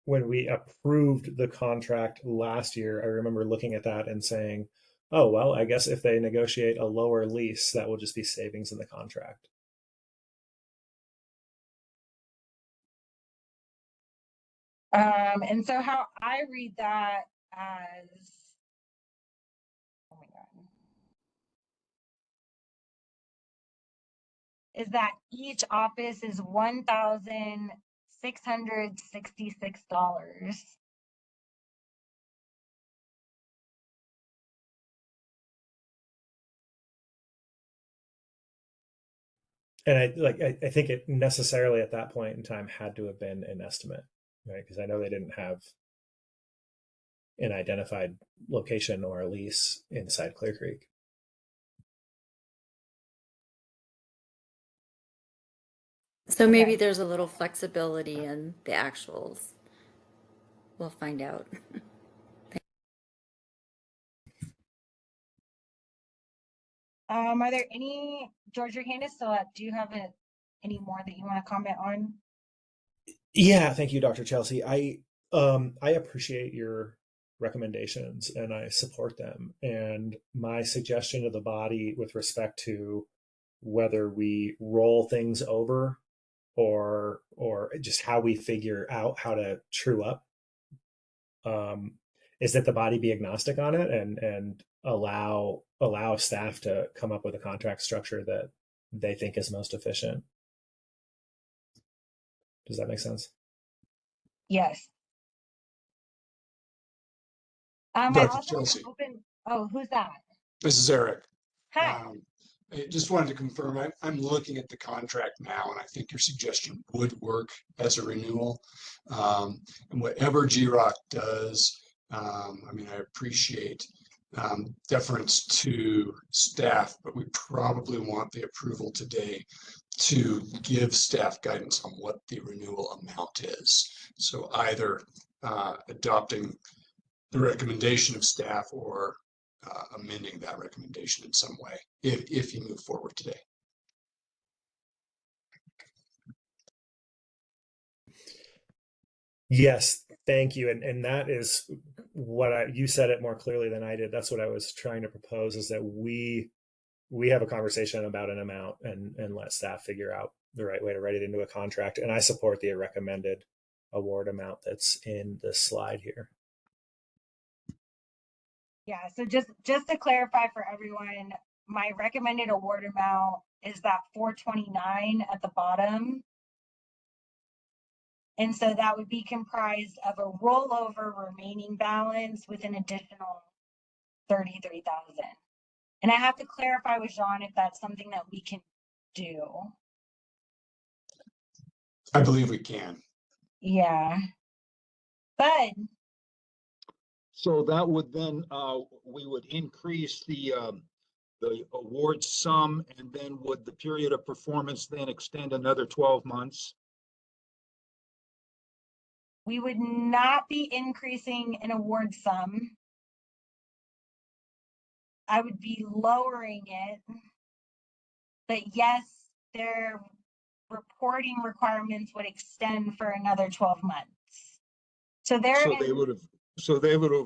When we approved the contract last year, I remember looking at that and saying, oh, well, I guess if they negotiate a lower lease, that will just be savings in the contract. And so how I read that as, oh my God, is that each office is $1,666. And I think it necessarily at that point in time had to have been an estimate, right? Because I know they didn't have an identified location or a lease inside Clear Creek. So maybe there's a little flexibility in the actuals. We'll find out. Are there any, George, your hand is still up. Do you have any more that you want to comment on? Yeah, thank you, Dr. Chelsea. I appreciate your recommendations and I support them. And my suggestion to the body with respect to whether we roll things over or just how we figure out how to true up, is that the body be agnostic on it and allow staff to come up with a contract structure that they think is most efficient. Does that make sense? Yes. I Dr. also Chelsea. oh, who's that? This is Eric. Hi. I just wanted to confirm, I'm looking at the contract now, and I think your suggestion would work as a renewal. And whatever GROC does, I mean, I appreciate deference to staff, but we probably want the approval today to give staff guidance on what the renewal amount is. So either adopting the recommendation of staff or amending that recommendation in some way, if you move forward today. Yes, thank you. And that is what you said it more clearly than I did. That's what I was trying to propose, is that we have a conversation about an amount and let staff figure out the right way to write it into a contract. And I support the recommended award amount that's in the slide here. Yeah, so just to clarify for everyone, my recommended award amount is that 429 at the bottom. And so that would be comprised of a rollover remaining balance with an additional 33,000. And I have to clarify with Jean if that's something that we can do. I believe we can. Yeah. But So that would then, we would increase the award sum, and then would the period of performance then extend another 12 months? we would not be increasing an award sum. I would be lowering it. But yes, their reporting requirements would extend for another 12 months. So they would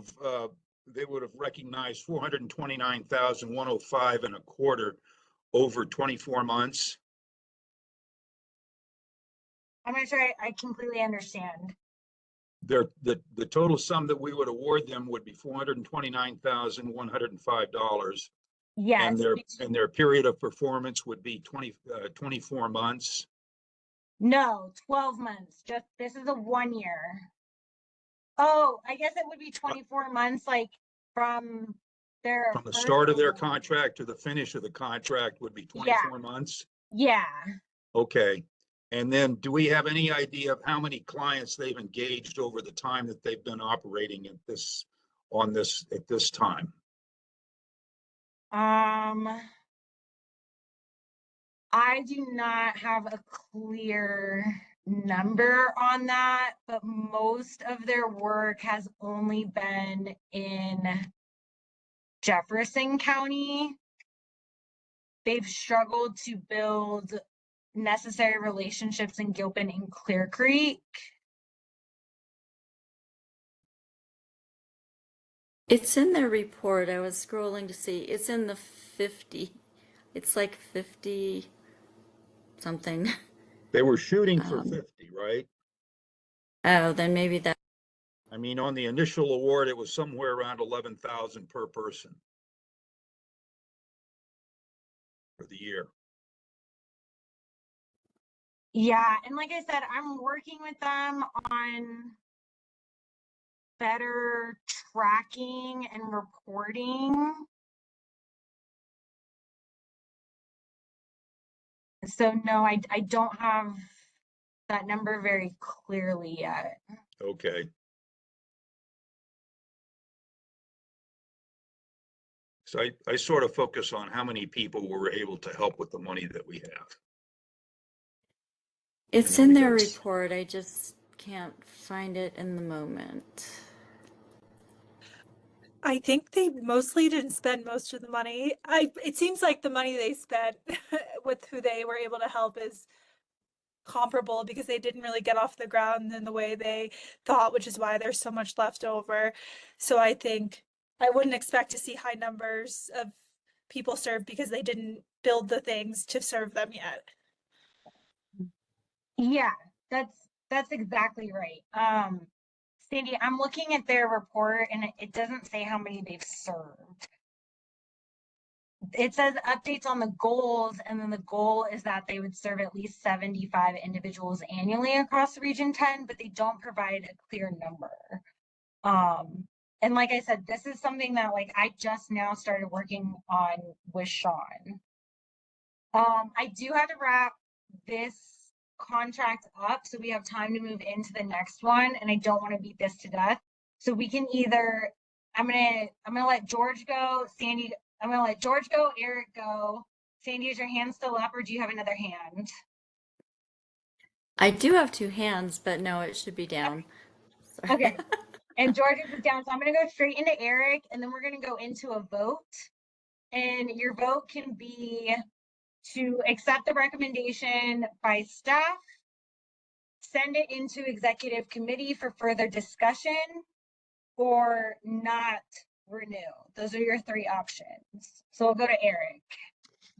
have recognized 429,105 and a quarter over 24 months. I'm not sure I completely understand. The total sum that we would award them would be $429,105. Yes. And their period of performance would be 24 months. No, 12 months. Just this is a 1 year. Oh, I guess it would be 24 months, like from the start of their contract to the finish of the contract would be 24 months. Yeah. Okay. And then do we have any idea of how many clients they've engaged over the time that they've been operating at this time? I do not have a clear number on that, but most of their work has only been in Jefferson County. They've struggled to build necessary relationships in Gilpin and Clear Creek. It's in their report. I was scrolling to see. It's in the 50. It's like 50 something. They were shooting for 50, right? Oh, then maybe that. I mean, on the initial award, it was somewhere around 11,000 per person for the year. Yeah, and like I said, I'm working with them on better tracking and reporting. So no, I don't have that number very clearly yet. Okay. So I sort of focus on how many people were able to help with the money that we have. It's in their report. I just can't find it in the moment. I think they mostly didn't spend most of the money. It seems like the money they spent with who they were able to help is comparable because they didn't really get off the ground in the way they thought, which is why there's so much left over. So I think I wouldn't expect to see high numbers of people served because they didn't build the things to serve them yet. Yeah, that's exactly right. Sandy, I'm looking at their report and it doesn't say how many they've served. It says updates on the goals, and then the goal is that they would serve at least 75 individuals annually across Region 10, but they don't provide a clear number. And like I said, this is something that like I just now started working on with Sean. I do have to wrap this contract up so we have time to move into the next one, and I don't want to beat this to death. So we can either I'm gonna let George go, Sandy. I'm gonna let George go, Eric go. Sandy, is your hand still up, or do you have another hand? I do have 2 hands, but no, it should be down. Sorry. Okay. And George's is down, so I'm gonna go straight into Eric, and then we're gonna go into a vote. And your vote can be to accept the recommendation by staff, send it into executive committee for further discussion, or not renew. Those are your 3 options. So we'll go to Eric.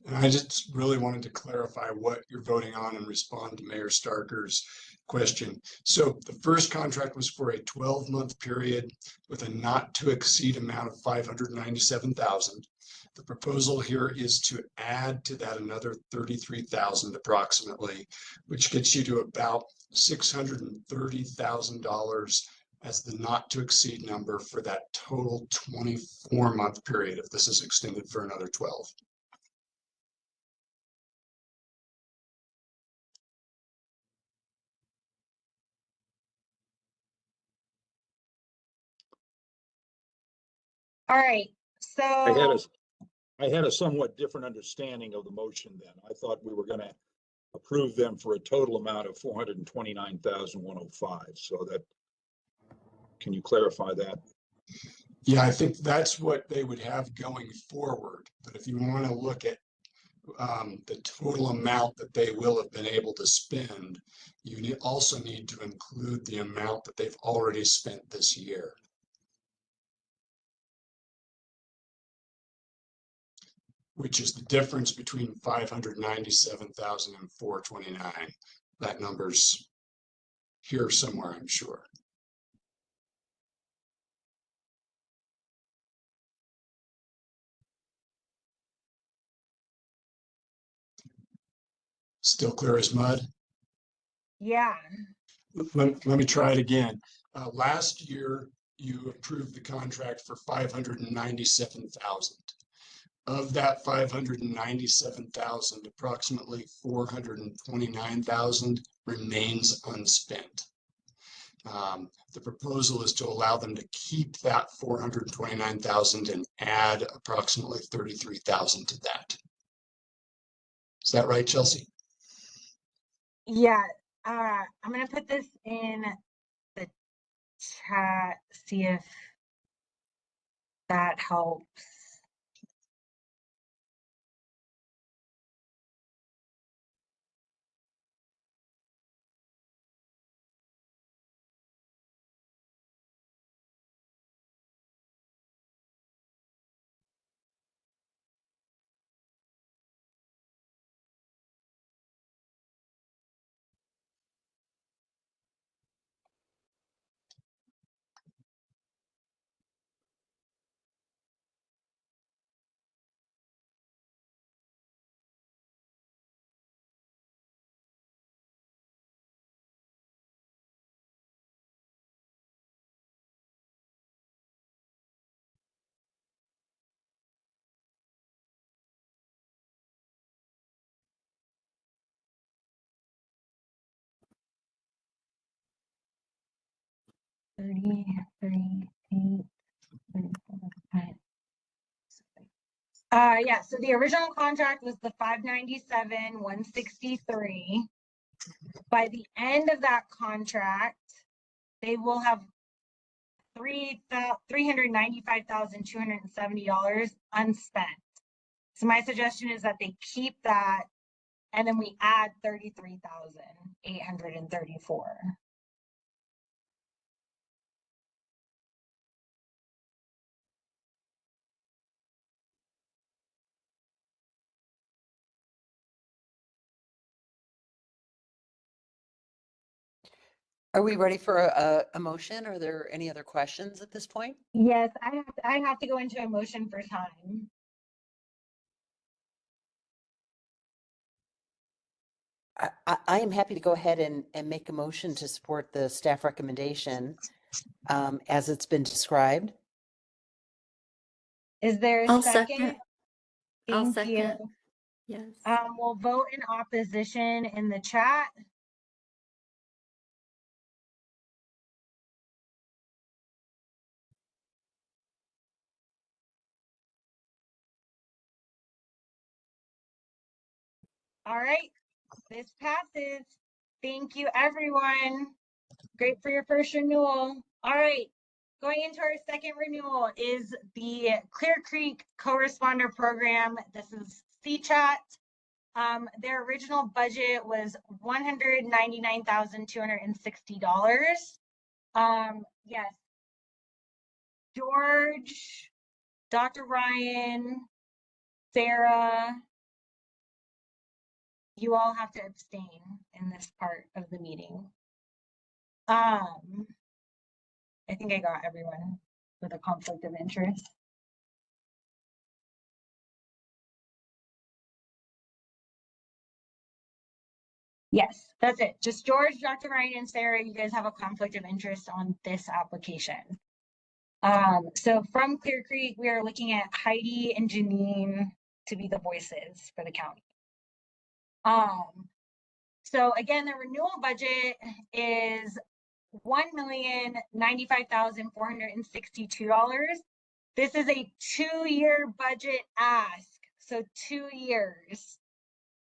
And I just really wanted to clarify what you're voting on and respond to Mayor Starker's question. So the first contract was for a 12-month period with a not to exceed amount of 597,000. The proposal here is to add to that another 33,000 approximately, which gets you to about $630,000 as the not to exceed number for that total 24-month period if this is extended for another 12. All right, so I had a somewhat different understanding of the motion then. I thought we were going to approve them for a total amount of 429,105. So that, can you clarify that? Yeah, I think that's what they would have going forward. But if you want to look at the total amount that they will have been able to spend, you also need to include the amount that they've already spent this year. Which is the difference between 597,000 and 429. That number's here somewhere, I'm sure. Still clear as mud? Yeah. Let me try it again. Last year, you approved the contract for 597,000. Of that 597,000, approximately 429,000 remains unspent. The proposal is to allow them to keep that 429,000 and add approximately 33,000 to that. Is that right, Chelsea? Yeah, I'm gonna put this in the chat, see if that helps. Yeah, so the original contract was the 597, 163. By the end of that contract, they will have $395,270 unspent. So my suggestion is that they keep that, and then we add 33,834. Are we ready for a motion? Are there any other questions at this point? Yes, I have to go into a motion for time. I am happy to go ahead and make a motion to support the staff recommendation as it's been described. Is there a I'll second? second. I'll Thank second. you. Yes. We'll vote in opposition in the chat. All right, this passes. Thank you, everyone. Great for your first renewal. All right, going into our second renewal is the Clear Creek Co-Responder Program. This is CCHAT. Their original budget was $199,260. Yes, George, Dr. Ryan, Sarah, you all have to abstain in this part of the meeting. I think I got everyone with a conflict of interest. Yes, that's it. Just George, Dr. Ryan, and Sarah, you guys have a conflict of interest on this application. So from Clear Creek, we are looking at Heidi and Janine to be the voices for the county. So again, the renewal budget is $1,095,462. This is a 2-year budget ask, so 2 years.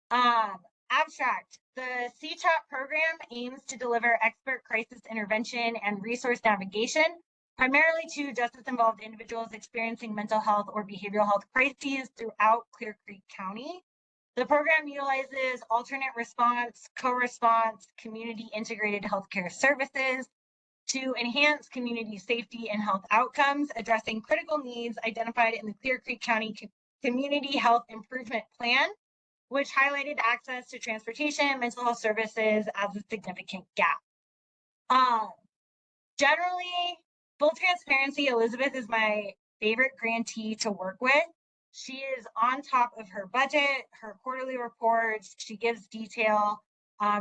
Abstract, the CCHAT program aims to deliver expert crisis intervention and resource navigation, primarily to justice-involved individuals experiencing mental health or behavioral health crises throughout Clear Creek County. The program utilizes alternate response, co-response, community integrated healthcare services to enhance community safety and health outcomes, addressing critical needs identified in the Clear Creek County Community Health Improvement Plan, which highlighted access to transportation and mental health services as a significant gap. Generally, full transparency, Elizabeth is my favorite grantee to work with. She is on top of her budget, her quarterly reports, she gives detail.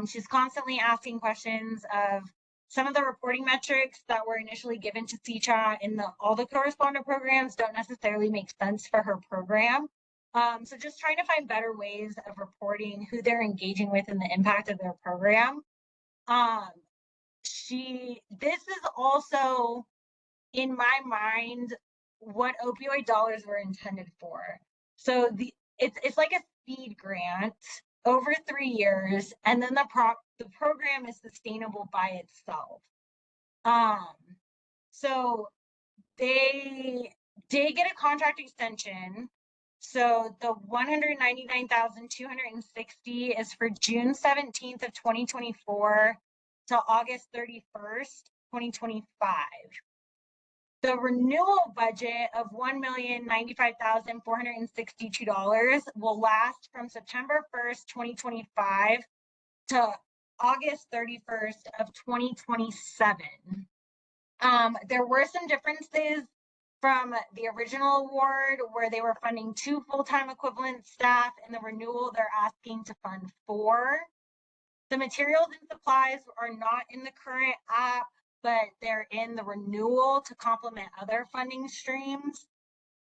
She's constantly asking questions of some of the reporting metrics that were initially given to CCHAT in all the correspondent programs don't necessarily make sense for her program. So just trying to find better ways of reporting who they're engaging with and the impact of their program. This is also, in my mind, what opioid dollars were intended for. So it's like a seed grant over 3 years, and then the program is sustainable by itself. So they did get a contract extension. So the $199,260 is for June 17th of 2024 to August 31st, 2025. The renewal budget of $1,095,462 will last from September 1st, 2025 to August 31st of 2027. There were some differences from the original award where they were funding 2 full-time equivalent staff. In the renewal, they're asking to fund 4. The materials and supplies are not in the current app, but they're in the renewal to complement other funding streams.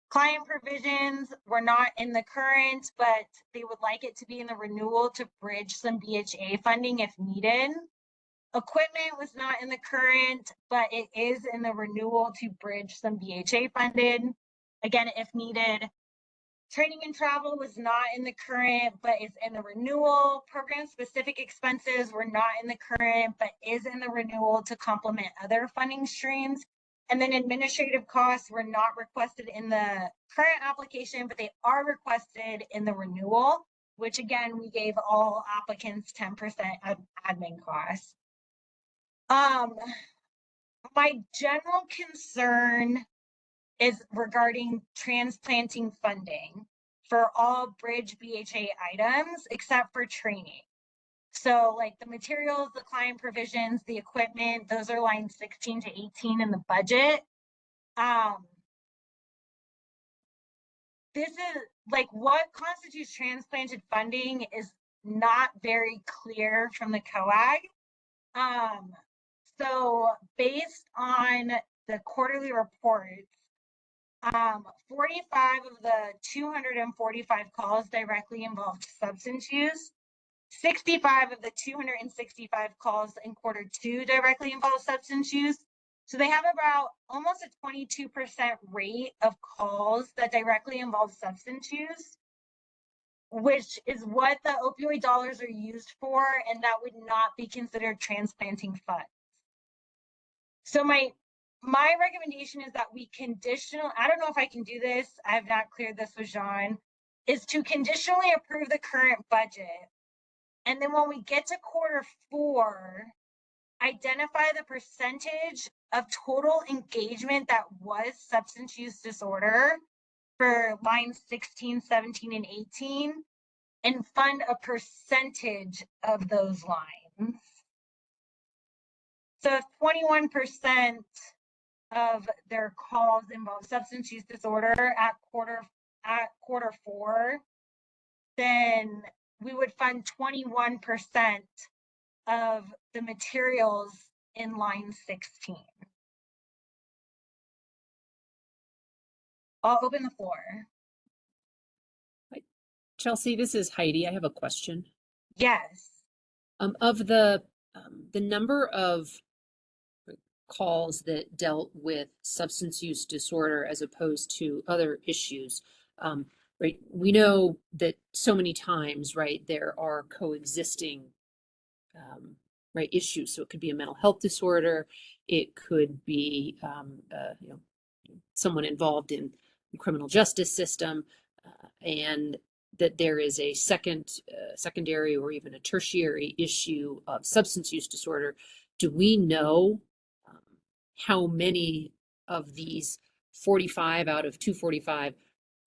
Client provisions were not in the current, but they would like it to be in the renewal to bridge some BHA funding if needed. Equipment was not in the current, but it is in the renewal to bridge some BHA funded, again, if needed. Training and travel was not in the current, but is in the renewal. Program specific expenses were not in the current, but is in the renewal to complement other funding streams. And then administrative costs were not requested in the current application, but they are requested in the renewal, which again, we gave all applicants 10% admin costs. My general concern is regarding transplanting funding for all bridge BHA items except for training. So like the materials, the client provisions, the equipment, those are lines 16 to 18 in the budget. This is like what constitutes transplanted funding is not very clear from the COAG. So based on the quarterly reports, 45 of the 245 calls directly involved substance use. 65 of the 265 calls in Q2 directly involved substance use. So they have about almost a 22% rate of calls that directly involve substance use, which is what the opioid dollars are used for, and that would not be considered transplanting funds. So my recommendation is that we I don't know if I can do this, I have not cleared this with Jean, is to conditionally approve the current budget. And then when we get to Q4, identify the percentage of total engagement that was substance use disorder for lines 16, 17, and 18, and fund a percentage of those lines. So if 21% of their calls involve substance use disorder at Q4, then we would fund 21% of the materials in line 16. I'll open the floor. Chelsea, this is Heidi. I have a question. Yes. Of the number of calls that dealt with substance use disorder as opposed to other issues, right? We know that so many times, right, there are coexisting right issues. So it could be a mental health disorder, it could be you know, someone involved in the criminal justice system, and that there is a secondary or even a tertiary issue of substance use disorder. Do we know how many of these 45 out of 245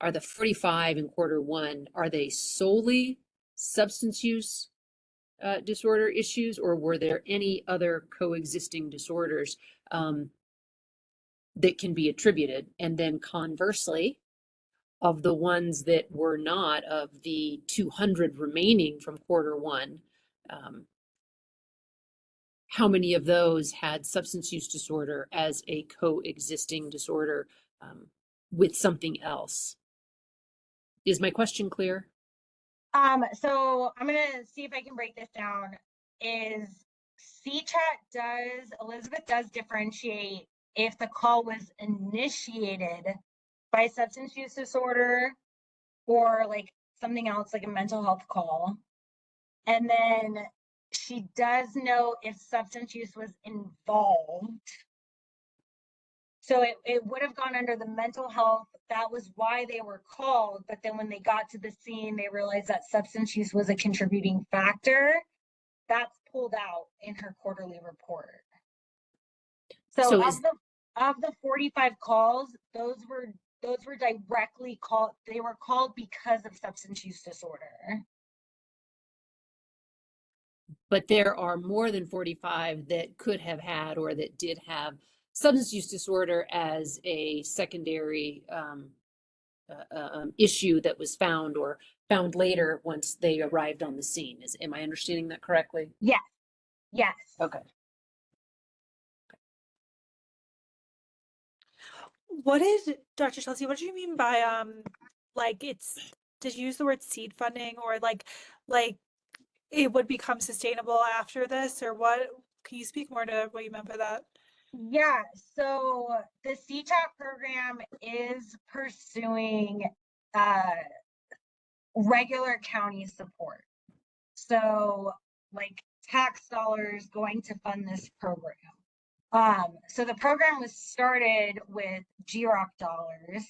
are the 45 in Q1? Are they solely substance use disorder issues, or were there any other coexisting disorders that can be attributed? And then conversely, of the ones that were not, of the 200 remaining from Q1, how many of those had substance use disorder as a coexisting disorder with something else? Is my question clear? So I'm gonna see if I can break this down. Elizabeth does differentiate if the call was initiated by substance use disorder or like something else, like a mental health call. And then she does know if substance use was involved. So it would have gone under the mental health. That was why they were called. But then when they got to the scene, they realized that substance use was a contributing factor. That's pulled out in her quarterly report. So of the 45 calls, those were directly called. They were called because of substance use disorder. But there are more than 45 that could have had or that did have substance use disorder as a secondary issue that was found or found later once they arrived on the scene. Am I understanding that correctly? Yes. Yes. Okay. What did Dr. Chelsea, what do you mean by like did you use the word seed funding, or like it would become sustainable after this, or what? Can you speak more to what you meant by that? Yeah, so the CCHAT program is pursuing regular county support. So like tax dollars going to fund this program. So the program was started with GROC dollars,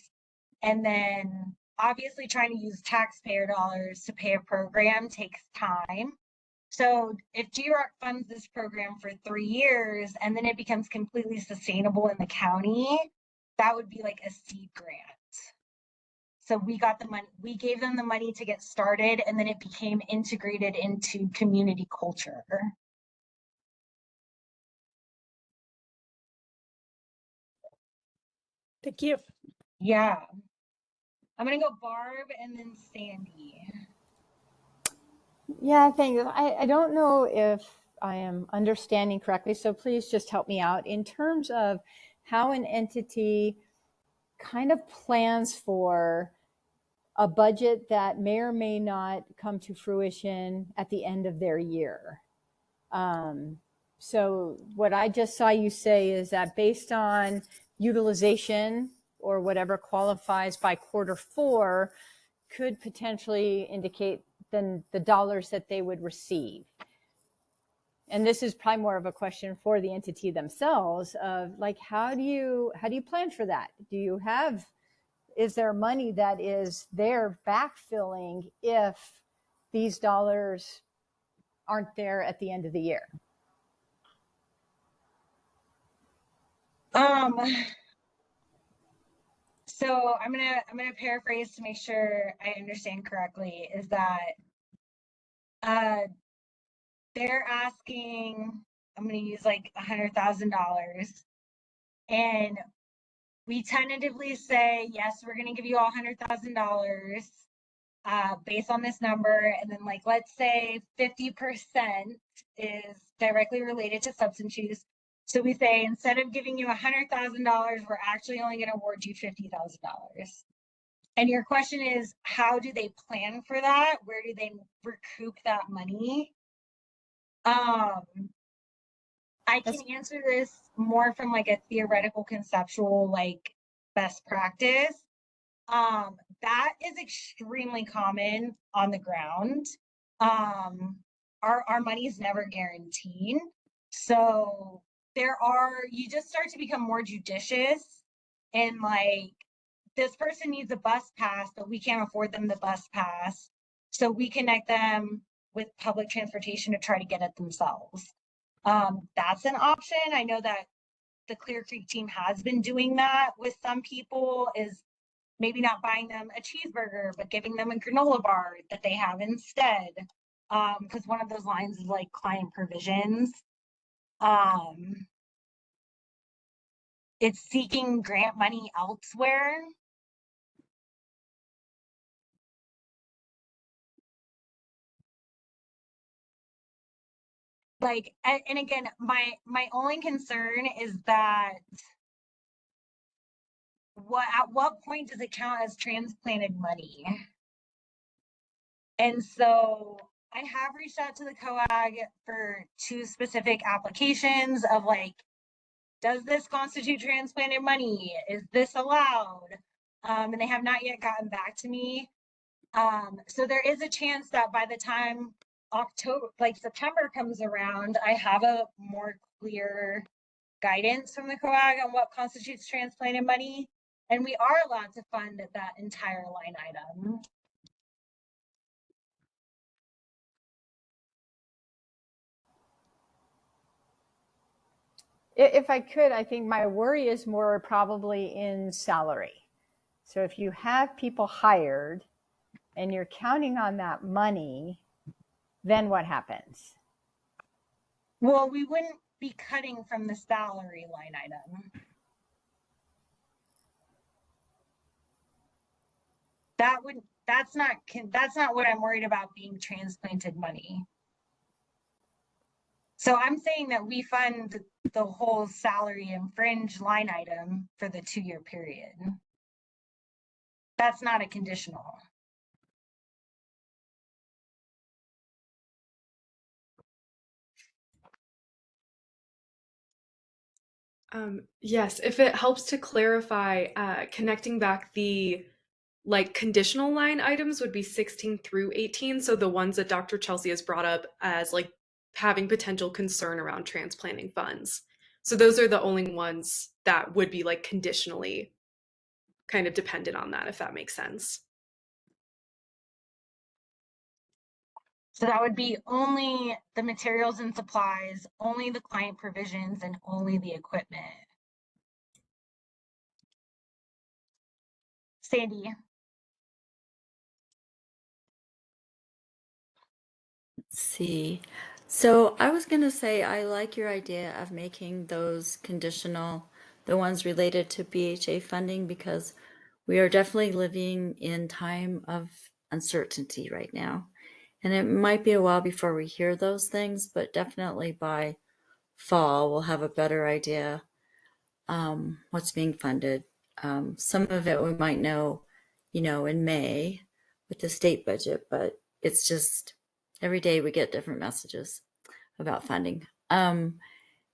and then obviously trying to use taxpayer dollars to pay a program takes time. So if GROC funds this program for 3 years and then it becomes completely sustainable in the county, that would be like a seed grant. So we got the money, we gave them the money to get started, and then it became integrated into community culture. Thank you. Yeah. I'm gonna go Barb and then Sandy. Yeah, thanks. I don't know if I am understanding correctly, so please just help me out in terms of how an entity kind of plans for a budget that may or may not come to fruition at the end of their year. So what I just saw you say is that based on utilization or whatever qualifies by Q4 could potentially indicate then the dollars that they would receive. And this is probably more of a question for the entity themselves of like, how do you plan for that? Is there money that is there backfilling if these dollars aren't there at the end of the year? So I'm gonna paraphrase to make sure I understand correctly, is that they're asking, I'm gonna use like $100,000, and we tentatively say, yes, we're gonna give you all $100,000 based on this number, and then like let's say 50% is directly related to substance use. So we say, instead of giving you $100,000, we're actually only going to award you $50,000. And your question is, how do they plan for that? Where do they recoup that money? I can answer this more from like a theoretical, conceptual, like best practice. That is extremely common on the ground. Our money is never guaranteed. So you just start to become more judicious, and like, this person needs a bus pass, but we can't afford them the bus pass. So we connect them with public transportation to try to get it themselves. That's an option. I know that the Clear Creek team has been doing that with some people, is maybe not buying them a cheeseburger, but giving them a granola bar that they have instead. Because one of those lines is like client provisions. It's seeking grant money elsewhere. Like, and again, my only concern is that at what point does it count as transplanted money? And so I have reached out to the COAG for 2 specific applications of like, does this constitute transplanted money? Is this allowed? And they have not yet gotten back to me. So there is a chance that by the time September comes around, I have a more clear guidance from the COAG on what constitutes transplanted money. And we are allowed to fund that entire line item. If I could, I think my worry is more probably in salary. So if you have people hired and you're counting on that money, then what happens? Well, we wouldn't be cutting from the salary line item. That's not what I'm worried about being transplanted money. So I'm saying that we fund the whole salary and fringe line item for the 2-year period. That's not a conditional. Yes, if it helps to clarify, connecting back the like conditional line items would be 16 through 18. So the ones that Dr. Chelsea has brought up as like having potential concern around transplanting funds. So those are the only ones that would be like conditionally kind of dependent on that, if that makes sense. So that would be only the materials and supplies, only the client provisions, and only the equipment. Sandy. see. So I was going to say, I like your idea of making those conditional, the ones related to BHA funding, because we are definitely living in time of uncertainty right now. And it might be a while before we hear those things, but definitely by fall, we'll have a better idea what's being funded. Some of it we might know, in May with the state budget, but it's just every day we get different messages about funding. And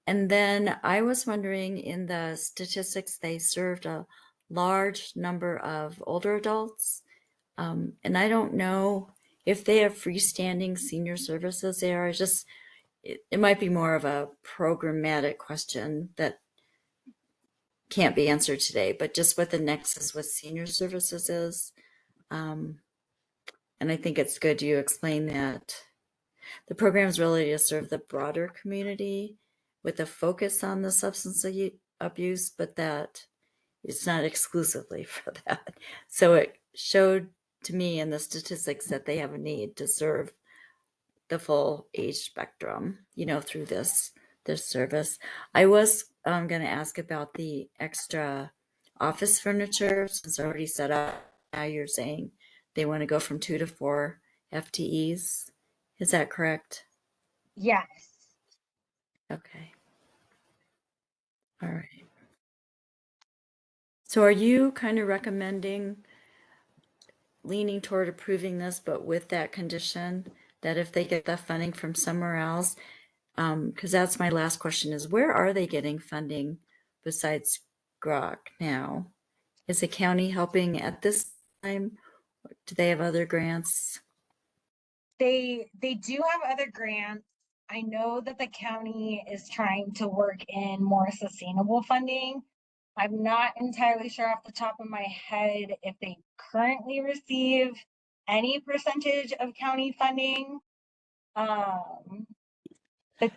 then I was wondering, in the statistics, they served a large number of older adults. And I don't know if they have freestanding senior services there. It might be more of a programmatic question that can't be answered today, but just what the nexus with senior services is. And I think it's good you explain that the program is really to serve the broader community with a focus on the substance abuse, but that it's not exclusively for that. So it showed to me in the statistics that they have a need to serve the full age spectrum, through this service. I was going to ask about the extra office furniture, since I already set up. Now you're saying they want to go from 2 to 4 FTEs. Is that correct? Yes. Okay. All right. So are you kind of recommending leaning toward approving this, but with that condition that if they get the funding from somewhere else, because that's my last question, is where are they getting funding besides GROC now? Is the county helping at this time? Do they have other grants? They do have other grants. I know that the county is trying to work in more sustainable funding. I'm not entirely sure off the top of my head if they currently receive any percentage of county funding. But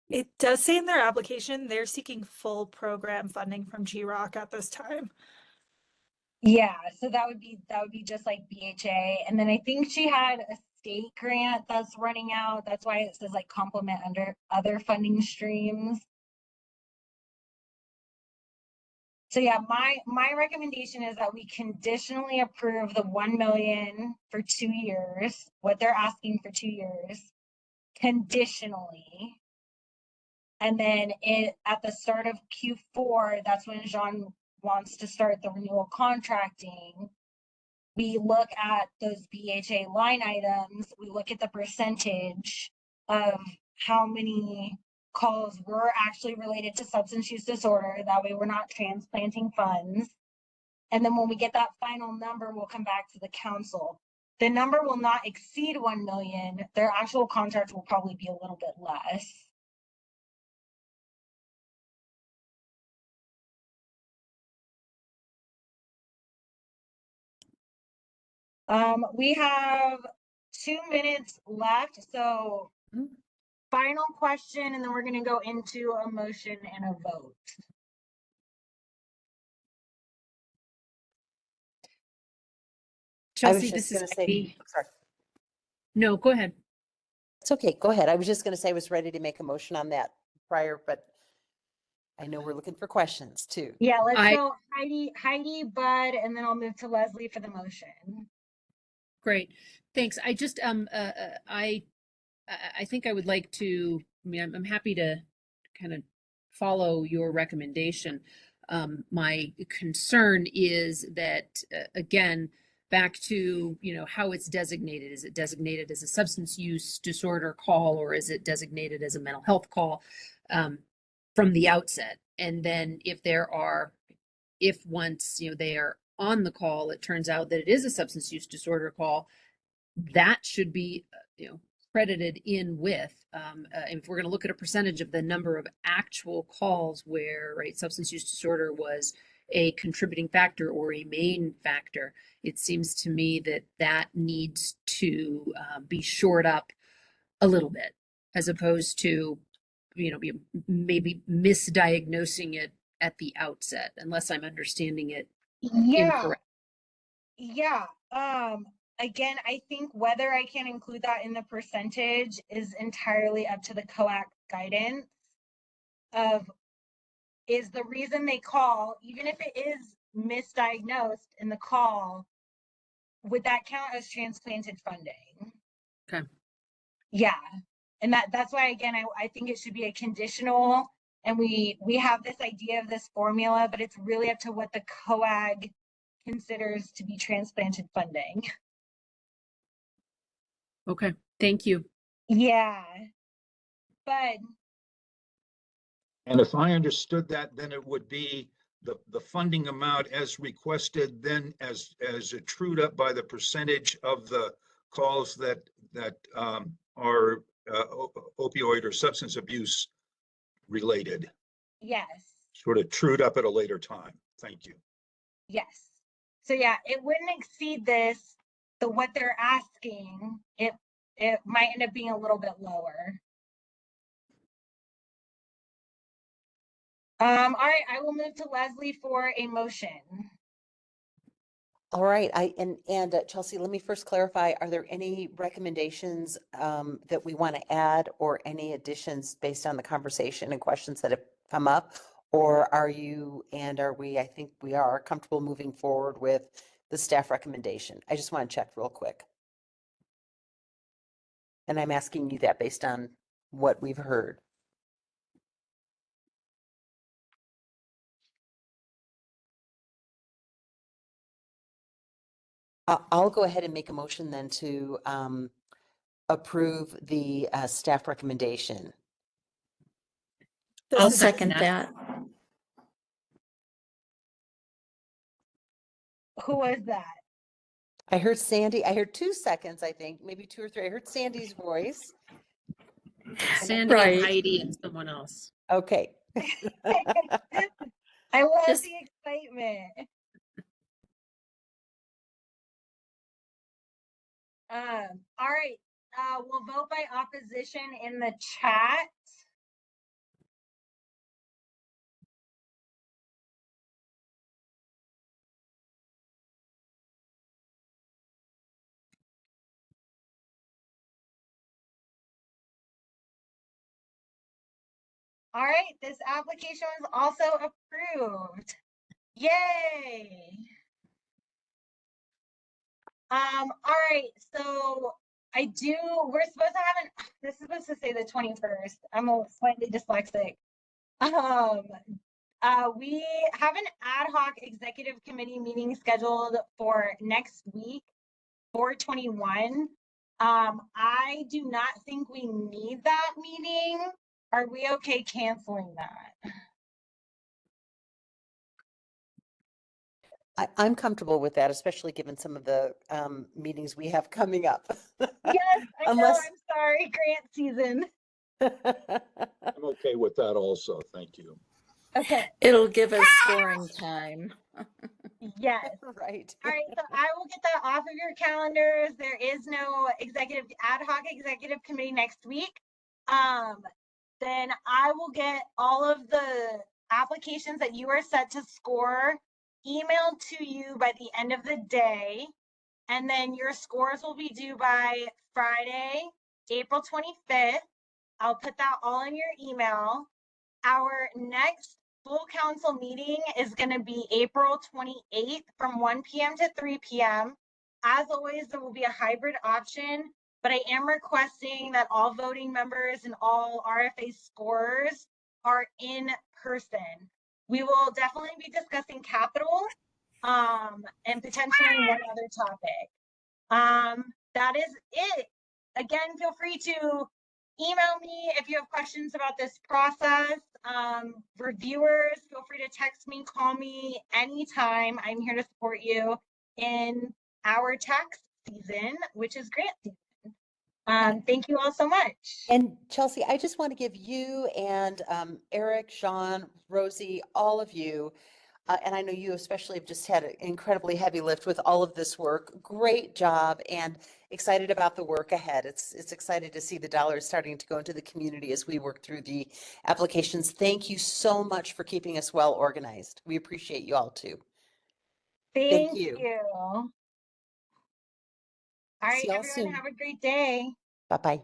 It does say in their application they're seeking full program funding from GROC at this time. yeah, so that would be just like BHA. And then I think she had a state grant that's running out. That's why it says like complement under other funding streams. So yeah, my recommendation is that we conditionally approve the 1 million for 2 years, what they're asking for 2 years, conditionally. And then at the start of Q4, that's when Jean wants to start the renewal contracting. We look at those BHA line items, we look at the percentage of how many calls were actually related to substance use disorder. That way we're not transplanting funds. And then when we get that final number, we'll come back to the council. The number will not exceed 1 million. Their actual contract will probably be a little bit less. We have 2 minutes left. So final question, and then we're going to go into a motion and a vote. Chelsea, this is Heidi. Sorry. No, go ahead. It's okay. Go ahead. I was just going to say I was ready to make a motion on that prior, but I know we're looking for questions too. Yeah, let's go Heidi, Bud, and then I'll move to Leslie for the motion. Great. Thanks. I just I think I would like to, I'm happy to kind of follow your recommendation. My concern is that again, back to, how it's designated. Is it designated as a substance use disorder call, or is it designated as a mental health call from the outset? And then if once, they are on the call, it turns out that it is a substance use disorder call, that should be, credited in with, if we're going to look at a percentage of the number of actual calls where, substance use disorder was a contributing factor or a main factor, it seems to me that that needs to be shored up a little bit, as opposed to, maybe misdiagnosing it at the outset, unless I'm understanding it incorrect. Yeah. again, I think whether I can include that in the percentage is entirely up to the COAC guidance of, is the reason they call, even if it is misdiagnosed in the call, would that count as transplanted funding? Okay. Yeah. And that's why, again, I think it should be a conditional, and we have this idea of this formula, but it's really up to what the COAG considers to be transplanted funding. Okay, thank you. Yeah. But And if I understood that, then it would be the funding amount as requested, then as trued up by the percentage of the calls that are opioid or substance abuse related, yes. sort of trued up at a later time. Thank you. Yes. So yeah, it wouldn't exceed this. So what they're asking, it might end up being a little bit lower. All right, I will move to Leslie for a motion. All right, Chelsea, let me first clarify, are there any recommendations that we want to add or any additions based on the conversation and questions that have come up? Or are we, I think we are comfortable moving forward with the staff recommendation? I just want to check real quick. And I'm asking you that based on what we've heard. I'll go ahead and make a motion then to approve the staff recommendation. I'll second that. Who was that? I heard Sandy. I heard 2 seconds, I think, maybe 2 or 3. I heard Sandy's voice. Sandy and Heidi and someone else. Okay. I love the excitement. All right. We'll vote by opposition in the chat. All right, this application was also approved. Yay. All right, so we're supposed to have this is supposed to say the 21st. I'm a slightly dyslexic. We have an ad hoc executive committee meeting scheduled for next week, 4/21. I do not think we need that meeting. Are we okay canceling that? I'm comfortable with that, especially given some of the meetings we have coming up. Yes, I know. I'm sorry, grant season. I'm okay with that also. Thank you. Okay. It'll give us scoring time. Yes. Right. All right, so I will get that off of your calendars. There is no ad hoc executive committee next week. Then I will get all of the applications that you are set to score emailed to you by the end of the day. And then your scores will be due by Friday, April 25th. I'll put that all in your email. Our next full council meeting is going to be April 28th from 1 p.m. to 3 p.m. As always, there will be a hybrid option, but I am requesting that all voting members and all RFA scorers are in person. We will definitely be discussing capital and potentially one other topic. That is it. Again, feel free to email me if you have questions about this process. Reviewers, feel free to text me, call me anytime. I'm here to support you in our tax season, which is grant season. Thank you all so much. And Chelsea, I just want to give you and Eric, Sean, Rosie, all of you, and I know you especially have just had an incredibly heavy lift with all of this work. Great job, and excited about the work ahead. It's excited to see the dollars starting to go into the community as we work through the applications. Thank you so much for keeping us well organized. We appreciate you all too. Thank you. All right, See y'all everyone, soon. have a great day. Bye-bye.